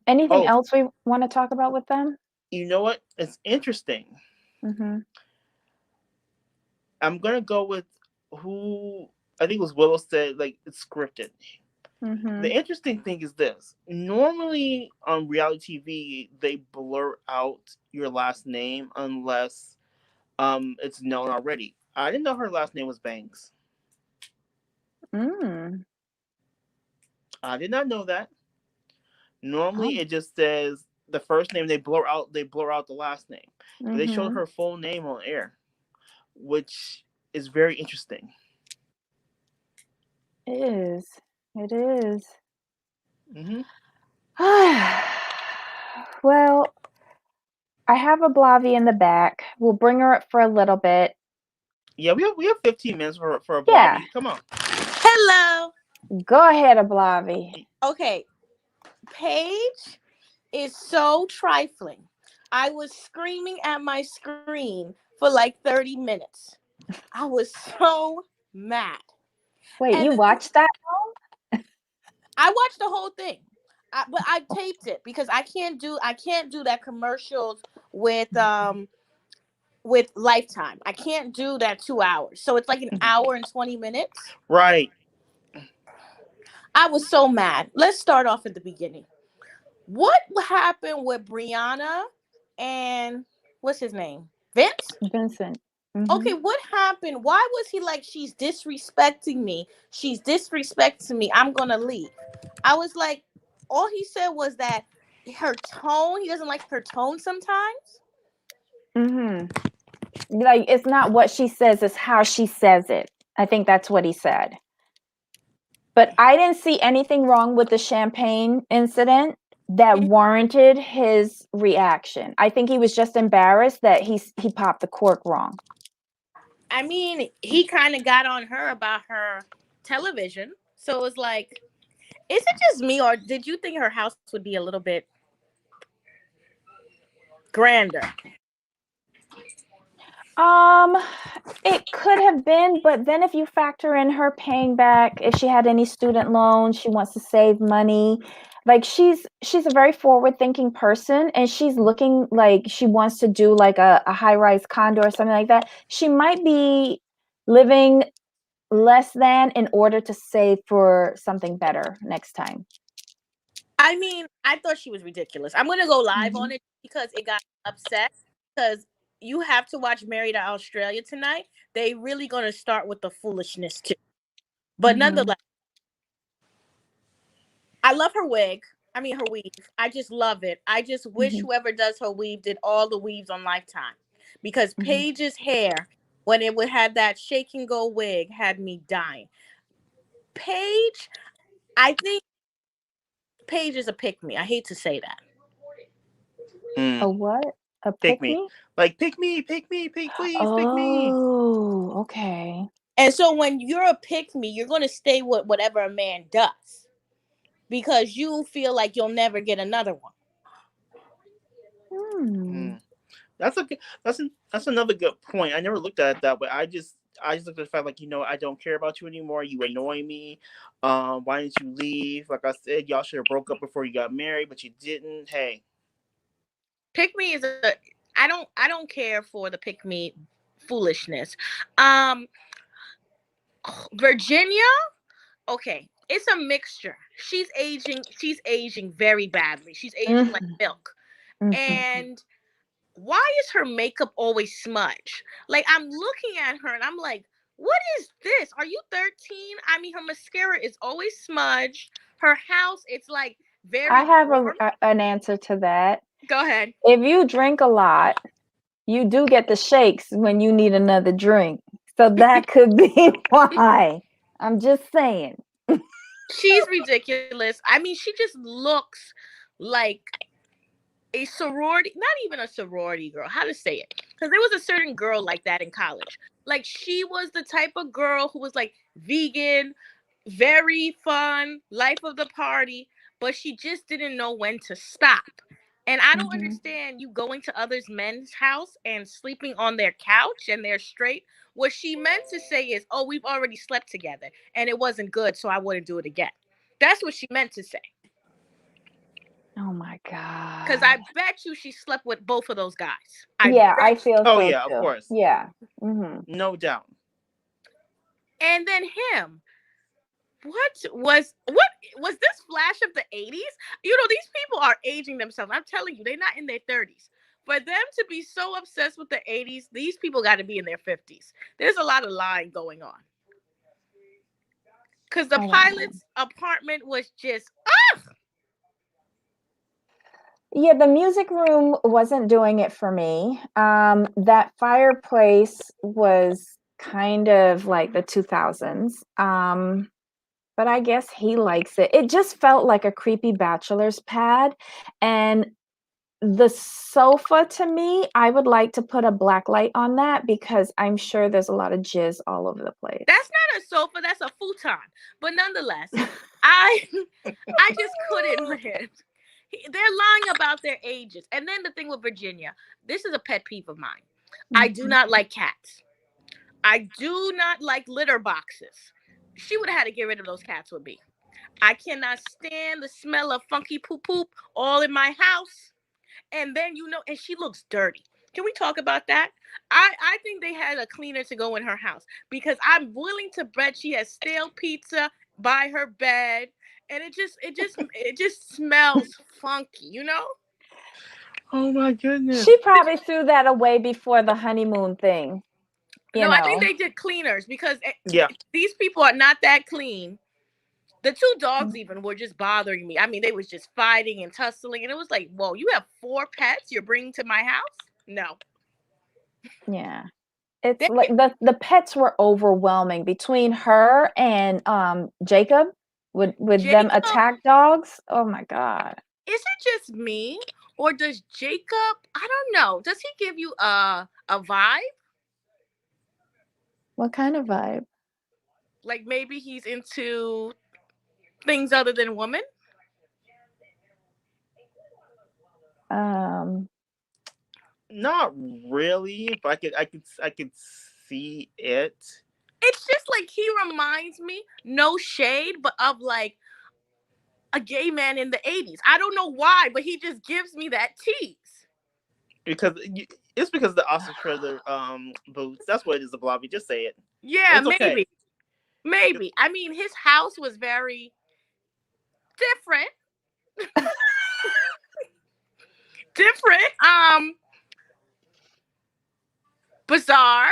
B: Anything
C: Oh,
B: else we want to talk about with them?
C: you know what? It's interesting.
B: Mhm.
C: I'm gonna go with who I think it was Willow said, like, it's scripted. The
B: Mhm.
C: interesting thing is this. Normally on reality TV they blur out your last name unless it's known already. I didn't know her last name was Banks.
B: Mm.
C: I did not know that.
B: Oh.
C: Normally it just says the first name, they blur out the last name. But they showed
B: Mhm.
C: her full name on air, which is very interesting.
B: It is. It is.
C: Hmm.
B: Well, I have a Blavi in the back. We'll bring her up for a little bit.
C: Yeah, we have 15 minutes for a
B: Yeah.
C: blobby. Come on.
D: Hello.
B: Go ahead, Blavi.
D: Okay, Paige is so trifling. I was screaming at my screen for like 30 minutes. I was so mad.
B: Wait,
D: And
B: you watched that?
D: I watched the whole thing. But I taped it because I can't do that commercials with Lifetime. I can't do that 2 hours. So it's like an hour and 20 minutes.
C: Right.
D: I was so mad. Let's start off at the beginning. What happened with Brianna and what's his name? Vince?
B: Vincent.
D: Okay,
B: Mhm.
D: what happened? Why was he like, she's disrespecting me? She's disrespecting me. I'm going to leave. I was like, all he said was that her tone. He doesn't like her tone sometimes.
B: Like, it's not what she says, it's how she says it. I think that's what he said. But I didn't see anything wrong with the champagne incident that warranted his reaction. I think he was just embarrassed that he popped the cork wrong.
D: I mean, he kind of got on her about her television. So it was like, is it just me, or did you think her house would be a little bit grander?
B: It could have been, but then if you factor in her paying back, if she had any student loans, she wants to save money. Like, she's a very forward thinking person, and she's looking like she wants to do like a high-rise condo or something like that. She might be living less than in order to save for something better next time.
D: I mean, I thought she was ridiculous. I'm gonna go live on it because it got upset. Because you have to watch Married to Australia tonight. They really gonna start with the foolishness too. But nonetheless, I love her wig. I mean, her weave. I just love it. I just wish whoever does her weave did all the weaves on Lifetime, because Paige's hair, when it would have that shake and go wig, had me dying. Paige, I think Paige is a pick me. I hate to say that.
B: A what? A
C: Pick
B: pick
C: me.
B: me?
C: Like, pick me, please, pick me.
B: Oh, okay.
D: And so when you're a pick me, you're going to stay with whatever a man does, because you feel like you'll never get another one.
C: That's that's another good point. I never looked at it that way. I just looked at the fact, like, I don't care about you anymore. You annoy me. Why didn't you leave? Like I said, y'all should have broke up before you got married, but you didn't. Hey,
D: Pick me is I don't care for the pick me foolishness. Virginia, okay, it's a mixture. She's aging very badly. She's aging like milk. And why is her makeup always smudged? Like, I'm looking at her and I'm like, what is this? Are you 13? I mean, her mascara is always smudged. Her house, it's like very
B: I have
D: warm.
B: an answer to that.
D: Go ahead.
B: If you drink a lot, you do get the shakes when you need another drink. So that could be why. I'm just saying.
D: She's ridiculous. I mean, she just looks like a sorority, not even a sorority girl. How to say it? Because there was a certain girl like that in college. Like, she was the type of girl who was like vegan, very fun, life of the party, but she just didn't know when to stop. And I don't understand you going to others men's house and sleeping on their couch and they're straight. What she meant to say is, oh, we've already slept together and it wasn't good, so I wouldn't do it again. That's what she meant to say.
B: Oh my God.
D: Because I bet you she slept with both of those guys.
B: I feel
C: oh
B: so
C: yeah,
B: too.
C: of course,
B: Yeah.
C: no doubt.
D: And then him. What was this flash of the 80s? These people are aging themselves. I'm telling you, they're not in their 30s. For them to be so obsessed with the 80s, these people got to be in their 50s. There's a lot of lying going on. Because the pilot's apartment was just,
B: Yeah, the music room wasn't doing it for me. That fireplace was kind of like the 2000s. But I guess he likes it. It just felt like a creepy bachelor's pad. And the sofa, to me, I would like to put a black light on that because I'm sure there's a lot of jizz all over the place.
D: That's not a sofa, that's a futon. But nonetheless, I just couldn't live. They're lying about their ages. And then the thing with Virginia, this is a pet peeve of mine. I do not like cats. I do not like litter boxes. She would have had to get rid of those cats with me. I cannot stand the smell of funky poop poop all in my house. And then, and she looks dirty. Can we talk about that? I think they had a cleaner to go in her house, because I'm willing to bet she has stale pizza by her bed, and it just smells funky.
C: Oh my goodness.
B: She probably threw that away before the honeymoon thing.
D: I think they did cleaners, because these people are not that clean. The two dogs even were just bothering me. I mean, they was just fighting and tussling, and it was like, whoa, you have 4 pets you're bringing to my house? No.
B: Yeah. It's
D: They,
B: like the pets were overwhelming between her and Jacob with them
D: Jacob,
B: attack dogs. Oh my God.
D: is it just me, or does Jacob? I don't know. Does he give you a vibe?
B: What kind of vibe?
D: Like maybe he's into things other than women?
B: Um
C: Not really, but I could see it.
D: It's just like he reminds me, no shade, but of like a gay man in the 80s. I don't know why, but he just gives me that tease.
C: Because it's because the ostrich feather boots. That's what it is, Blobby. Just say it.
D: Yeah,
C: It's okay.
D: maybe. Maybe. I mean, his house was very different. Different. Bizarre,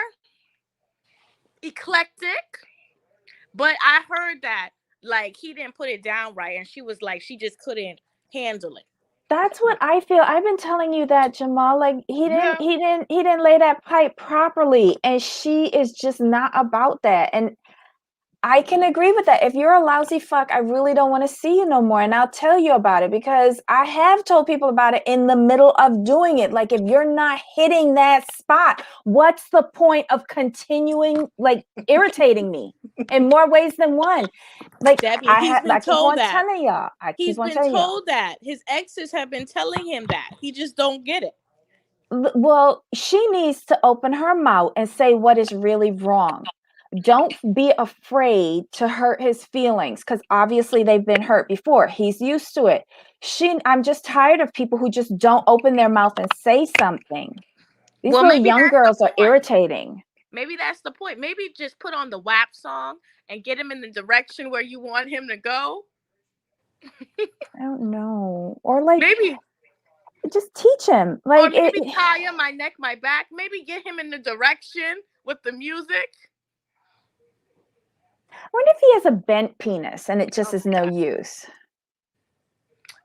D: eclectic. But I heard that like he didn't put it down right, and she was like she just couldn't handle it.
B: That's what I feel. I've been telling you that, Jamal. Like
C: Yeah.
B: he didn't lay that pipe properly. And she is just not about that. And I can agree with that. If you're a lousy fuck, I really don't want to see you no more. And I'll tell you about it because I have told people about it in the middle of doing it. Like, if you're not hitting that spot, what's the point of continuing like irritating me in more ways than one? Like,
D: Debbie, he's been
B: I keep
D: told
B: on
D: that.
B: telling y'all. I keep
D: He's
B: on
D: been
B: telling y'all.
D: told that. His exes have been telling him that. He just don't get it.
B: Well, she needs to open her mouth and say what is really wrong. Don't be afraid to hurt his feelings because obviously they've been hurt before. He's used to it. I'm just tired of people who just don't open their mouth and say something. These
D: Well,
B: little
D: maybe
B: young
D: that's the
B: girls are
D: point.
B: irritating.
D: Maybe that's the point. Maybe just put on the WAP song and get him in the direction where you want him to go.
B: I don't know. Or like,
D: Maybe,
B: just teach him.
D: or
B: Like,
D: maybe tie him my neck, my back. Maybe get him in the direction with the music.
B: I wonder if he has a bent penis and it just
D: Oh
B: is
D: my
B: no
D: God.
B: use.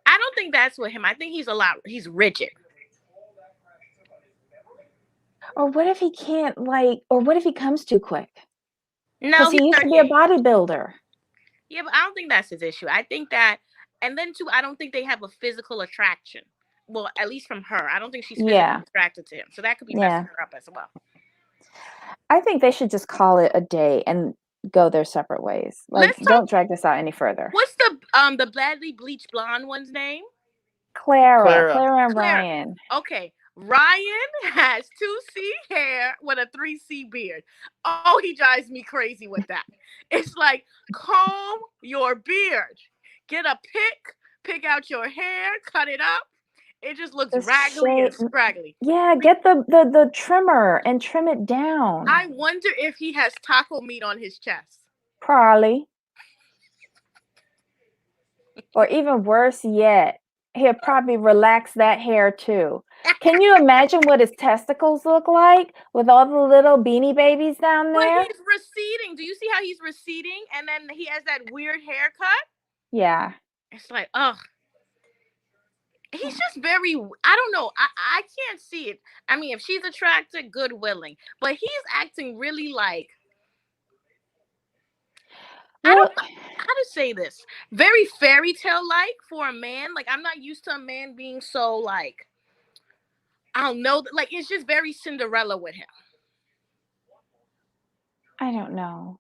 D: I don't think that's with him. I think he's rigid.
B: Or what if he can't, like, or what if he comes too quick?
D: No,
B: Because
D: he's
B: he used to be a
D: 38.
B: bodybuilder.
D: Yeah, but I don't think that's his issue. I think that, and then too, I don't think they have a physical attraction. Well, at least from her. I don't think she's physically
B: Yeah.
D: attracted to him. So that could be
B: Yeah.
D: messing her up as well.
B: I think they should just call it a day and go their separate ways. Like,
D: Let's talk.
B: don't drag this out any further.
D: What's the Bradley bleach blonde one's name?
B: Clara
C: Clara.
B: and
D: Claire.
B: Ryan.
D: Okay. Ryan has 2C hair with a 3C beard. Oh, he drives me crazy with that. It's like, comb your beard. Get a pick out your hair, cut it up. It just looks
B: Just
D: raggedy and
B: shave.
D: scraggly.
B: Yeah, get the trimmer and trim it down.
D: I wonder if he has taco meat on his chest.
B: Probably. Or even worse yet, he'll probably relax that hair too. Can you imagine what his testicles look like with all the little beanie babies down
D: But
B: there?
D: he's receding. Do you see how he's receding? And then he has that weird haircut.
B: Yeah.
D: It's like, ugh. He's just very, I don't know. I can't see it. I mean, if she's attracted, good willing. But he's acting really like, I
B: Well,
D: don't know how to say this. Very fairy tale like for a man. Like, I'm not used to a man being so like, I don't know. Like, it's just very Cinderella with him.
B: I don't know.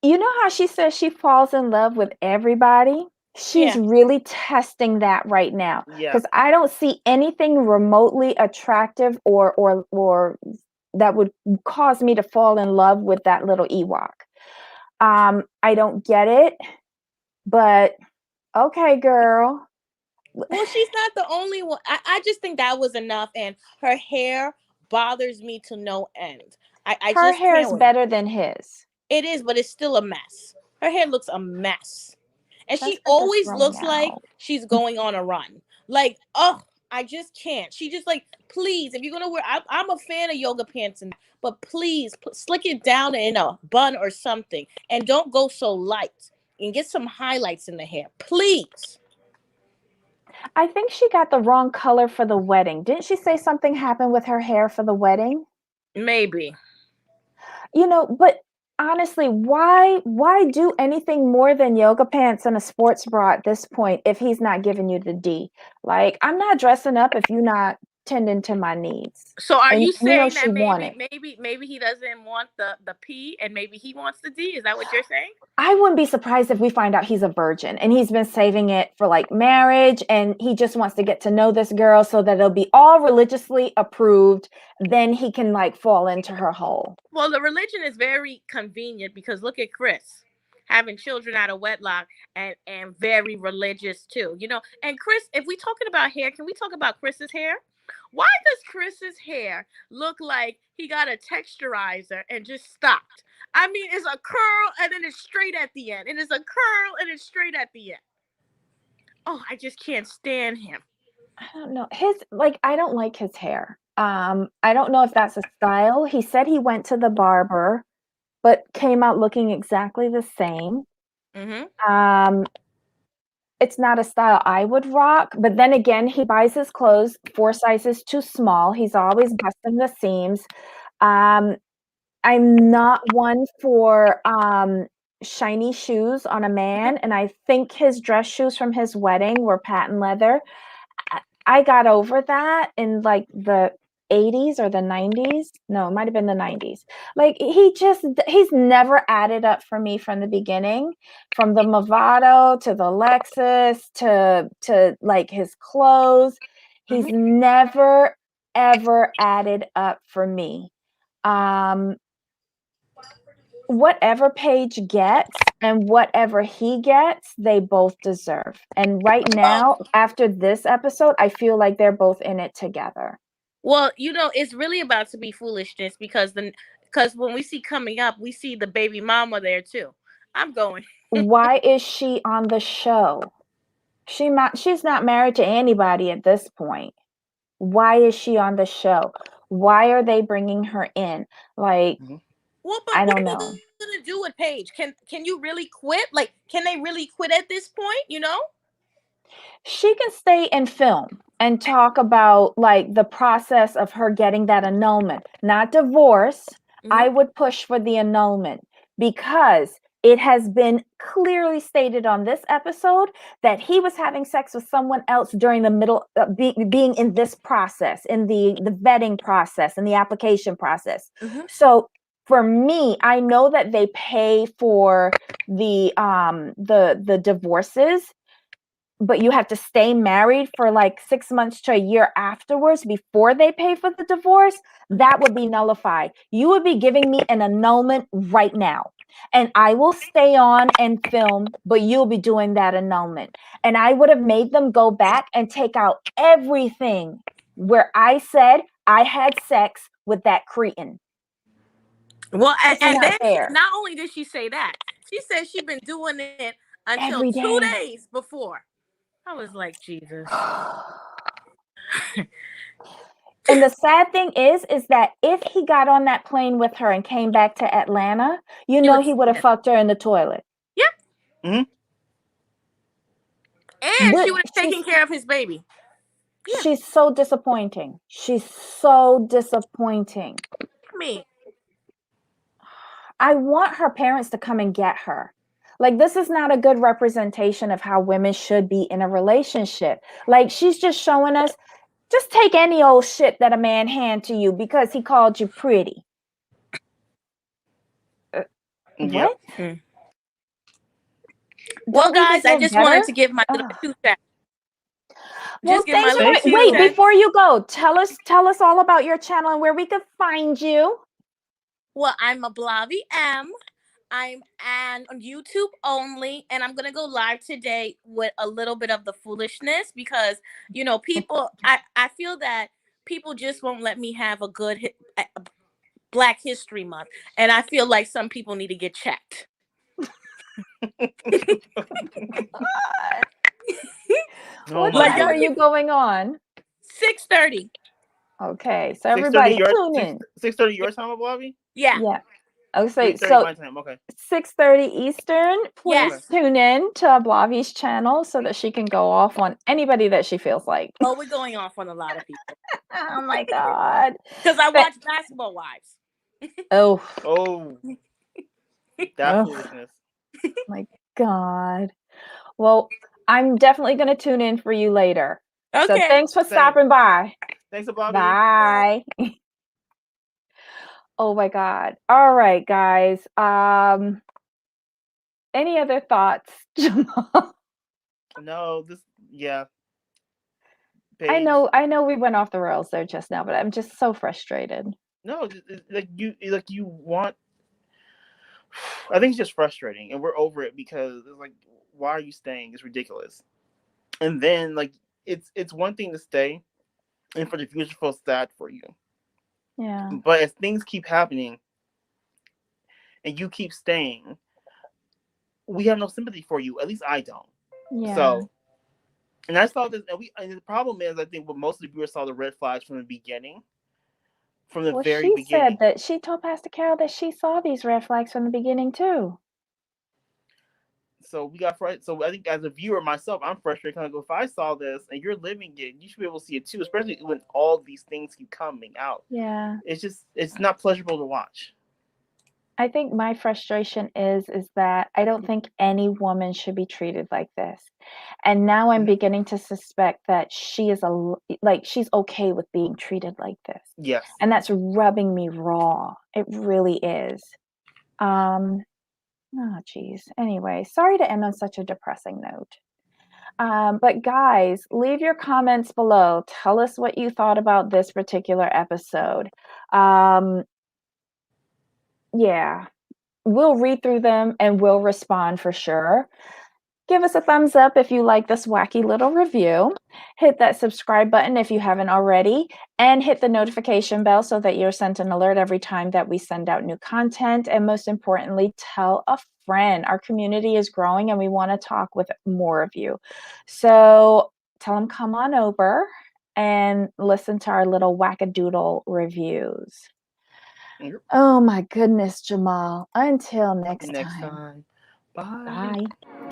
B: You know how she says she falls in love with everybody? She's
D: Yeah.
B: really testing that right now.
C: Yeah.
B: Because I don't see anything remotely attractive or that would cause me to fall in love with that little Ewok. I don't get it, but okay, girl.
D: Well, she's not the only one. I just think that was enough. And her hair bothers me to no end. I
B: Her
D: just
B: hair
D: can't
B: is
D: with it.
B: better than his.
D: It is, but it's still a mess. Her hair looks a mess. And
B: That's
D: she
B: 'cause it's
D: always
B: growing
D: looks like
B: out.
D: she's going on a run. Like, oh, I just can't. She just like, please, if you're gonna wear, I'm a fan of yoga pants, but please slick it down in a bun or something, and don't go so light, and get some highlights in the hair, please.
B: I think she got the wrong color for the wedding. Didn't she say something happened with her hair for the wedding?
D: Maybe.
B: But honestly, why do anything more than yoga pants and a sports bra at this point if he's not giving you the D? Like, I'm not dressing up if you're not tending to my needs.
D: So are
B: And
D: you saying
B: she
D: that
B: wanted.
D: maybe he doesn't want the P and maybe he wants the D? Is that what you're saying?
B: I wouldn't be surprised if we find out he's a virgin and he's been saving it for like marriage and he just wants to get to know this girl so that it'll be all religiously approved. Then he can like fall into her hole.
D: Well, the religion is very convenient because look at Chris having children out of wedlock and very religious too. And Chris, if we talking about hair, can we talk about Chris's hair? Why does Chris's hair look like he got a texturizer and just stopped? I mean, it's a curl and then it's straight at the end. And it's a curl and it's straight at the end. Oh, I just can't stand him.
B: I don't know. I don't like his hair. I don't know if that's a style. He said he went to the barber, but came out looking exactly the same.
D: Mm-hmm.
B: It's not a style I would rock, but then again, he buys his clothes 4 sizes too small. He's always busting the seams. I'm not one for shiny shoes on a man, and I think his dress shoes from his wedding were patent leather. I got over that in like the 80s or the 90s. No, it might have been the 90s. Like he's never added up for me from the beginning, from the Movado to the Lexus to like his clothes. He's never ever added up for me. Whatever Paige gets and whatever he gets, they both deserve. And right now, after this episode, I feel like they're both in it together.
D: Well, it's really about to be foolishness because when we see coming up, we see the baby mama there too. I'm going.
B: Why is she on the show? She's not married to anybody at this point. Why is she on the show? Why are they bringing her in? Like,
D: Well, but
B: I
D: what
B: don't
D: are
B: know.
D: you gonna do with Paige? Can you really quit? Like, can they really quit at this point?
B: She can stay and film and talk about like the process of her getting that annulment, not divorce. I would push for the annulment because it has been clearly stated on this episode that he was having sex with someone else during the middle being in this process, in the vetting process, in the application process. So for me, I know that they pay for the divorces, but you have to stay married for like 6 months to a year afterwards before they pay for the divorce. That would be nullified. You would be giving me an annulment right now. And I will stay on and film, but you'll be doing that annulment. And I would have made them go back and take out everything where I said I had sex with that cretin.
D: Well, and then
B: fair.
D: not only did she say that, she said she'd been doing it until
B: Every
D: 2
B: day.
D: days before. I was like, Jesus.
B: And the sad thing is that if he got on that plane with her and came back to Atlanta, he would have fucked her in the toilet.
D: Yeah.
C: Mm-hmm.
D: And she would have taken care of his baby.
B: Yeah. She's so disappointing. She's so disappointing. I want her parents to come and get her. Like, this is not a good representation of how women should be in a relationship. Like, she's just showing us, just take any old shit that a man hand to you because he called you pretty. What?
D: Mm. Well, guys, I just wanted to give my little 2 cents.
B: Well, wait, before you go, tell us all about your channel and where we could find you.
D: Well, I'm a Blavi M. I'm on YouTube only, and I'm gonna go live today with a little bit of the foolishness because people. I feel that people just won't let me have a good Black History Month, and I feel like some people need to get checked.
B: What time are you going on?
D: 6:30.
B: Okay, so
C: 6:30
B: everybody
C: your
B: tune in.
C: 6:30 your time, Bobby.
D: Yeah.
B: Yeah. Okay,
C: 3:30
B: so
C: my time. Okay.
B: 6:30 Eastern. Please
D: Yes.
B: tune in to Blavi's channel so that she can go off on anybody that she feels like.
D: Oh, we're going off on a lot of people
B: Oh my God.
D: because I
B: But-
D: watch Basketball Wives.
B: Oh,
C: Oh, that
B: oh
C: foolishness.
B: my God. Well, I'm definitely going to tune in for you later. So
D: Okay.
B: thanks for
C: Same.
B: stopping by.
C: Thanks, Bobby.
B: Bye. Oh my God. All right, guys. Any other thoughts, Jamal?
C: No, yeah.
B: I
C: Paige.
B: know we went off the rails there just now, but I'm just so frustrated.
C: No, like you want. I think it's just frustrating, and we're over it because it's like, why are you staying? It's ridiculous. And then like it's one thing to stay, and for the future to feel sad for you.
B: Yeah.
C: But as things keep happening, and you keep staying, we have no sympathy for you. At least I don't.
B: Yeah.
C: So, and I saw this, and the problem is, I think what most of the viewers saw the red flags from the beginning, from the very
B: she
C: beginning.
B: said that she told Pastor Carol that she saw these red flags from the beginning too.
C: So we got frustrated. So I think as a viewer myself, I'm frustrated. Kind of, if I saw this and you're living it, you should be able to see it too. Especially when all these things keep coming out.
B: Yeah.
C: It's not pleasurable to watch.
B: I think my frustration is that I don't think any woman should be treated like this. And now I'm beginning to suspect that she is she's okay with being treated like this.
C: Yes.
B: And that's rubbing me raw. It really is. Oh geez. Anyway, sorry to end on such a depressing note. But guys, leave your comments below. Tell us what you thought about this particular episode. Yeah, we'll read through them and we'll respond for sure. Give us a thumbs up if you like this wacky little review. Hit that subscribe button if you haven't already, and hit the notification bell so that you're sent an alert every time that we send out new content. And most importantly, tell a friend. Our community is growing and we want to talk with more of you. So tell them come on over and listen to our little wackadoodle reviews.
C: Yep.
B: Oh my goodness, Jamal. Until next
C: Next
B: time.
C: time. Bye.
B: Bye.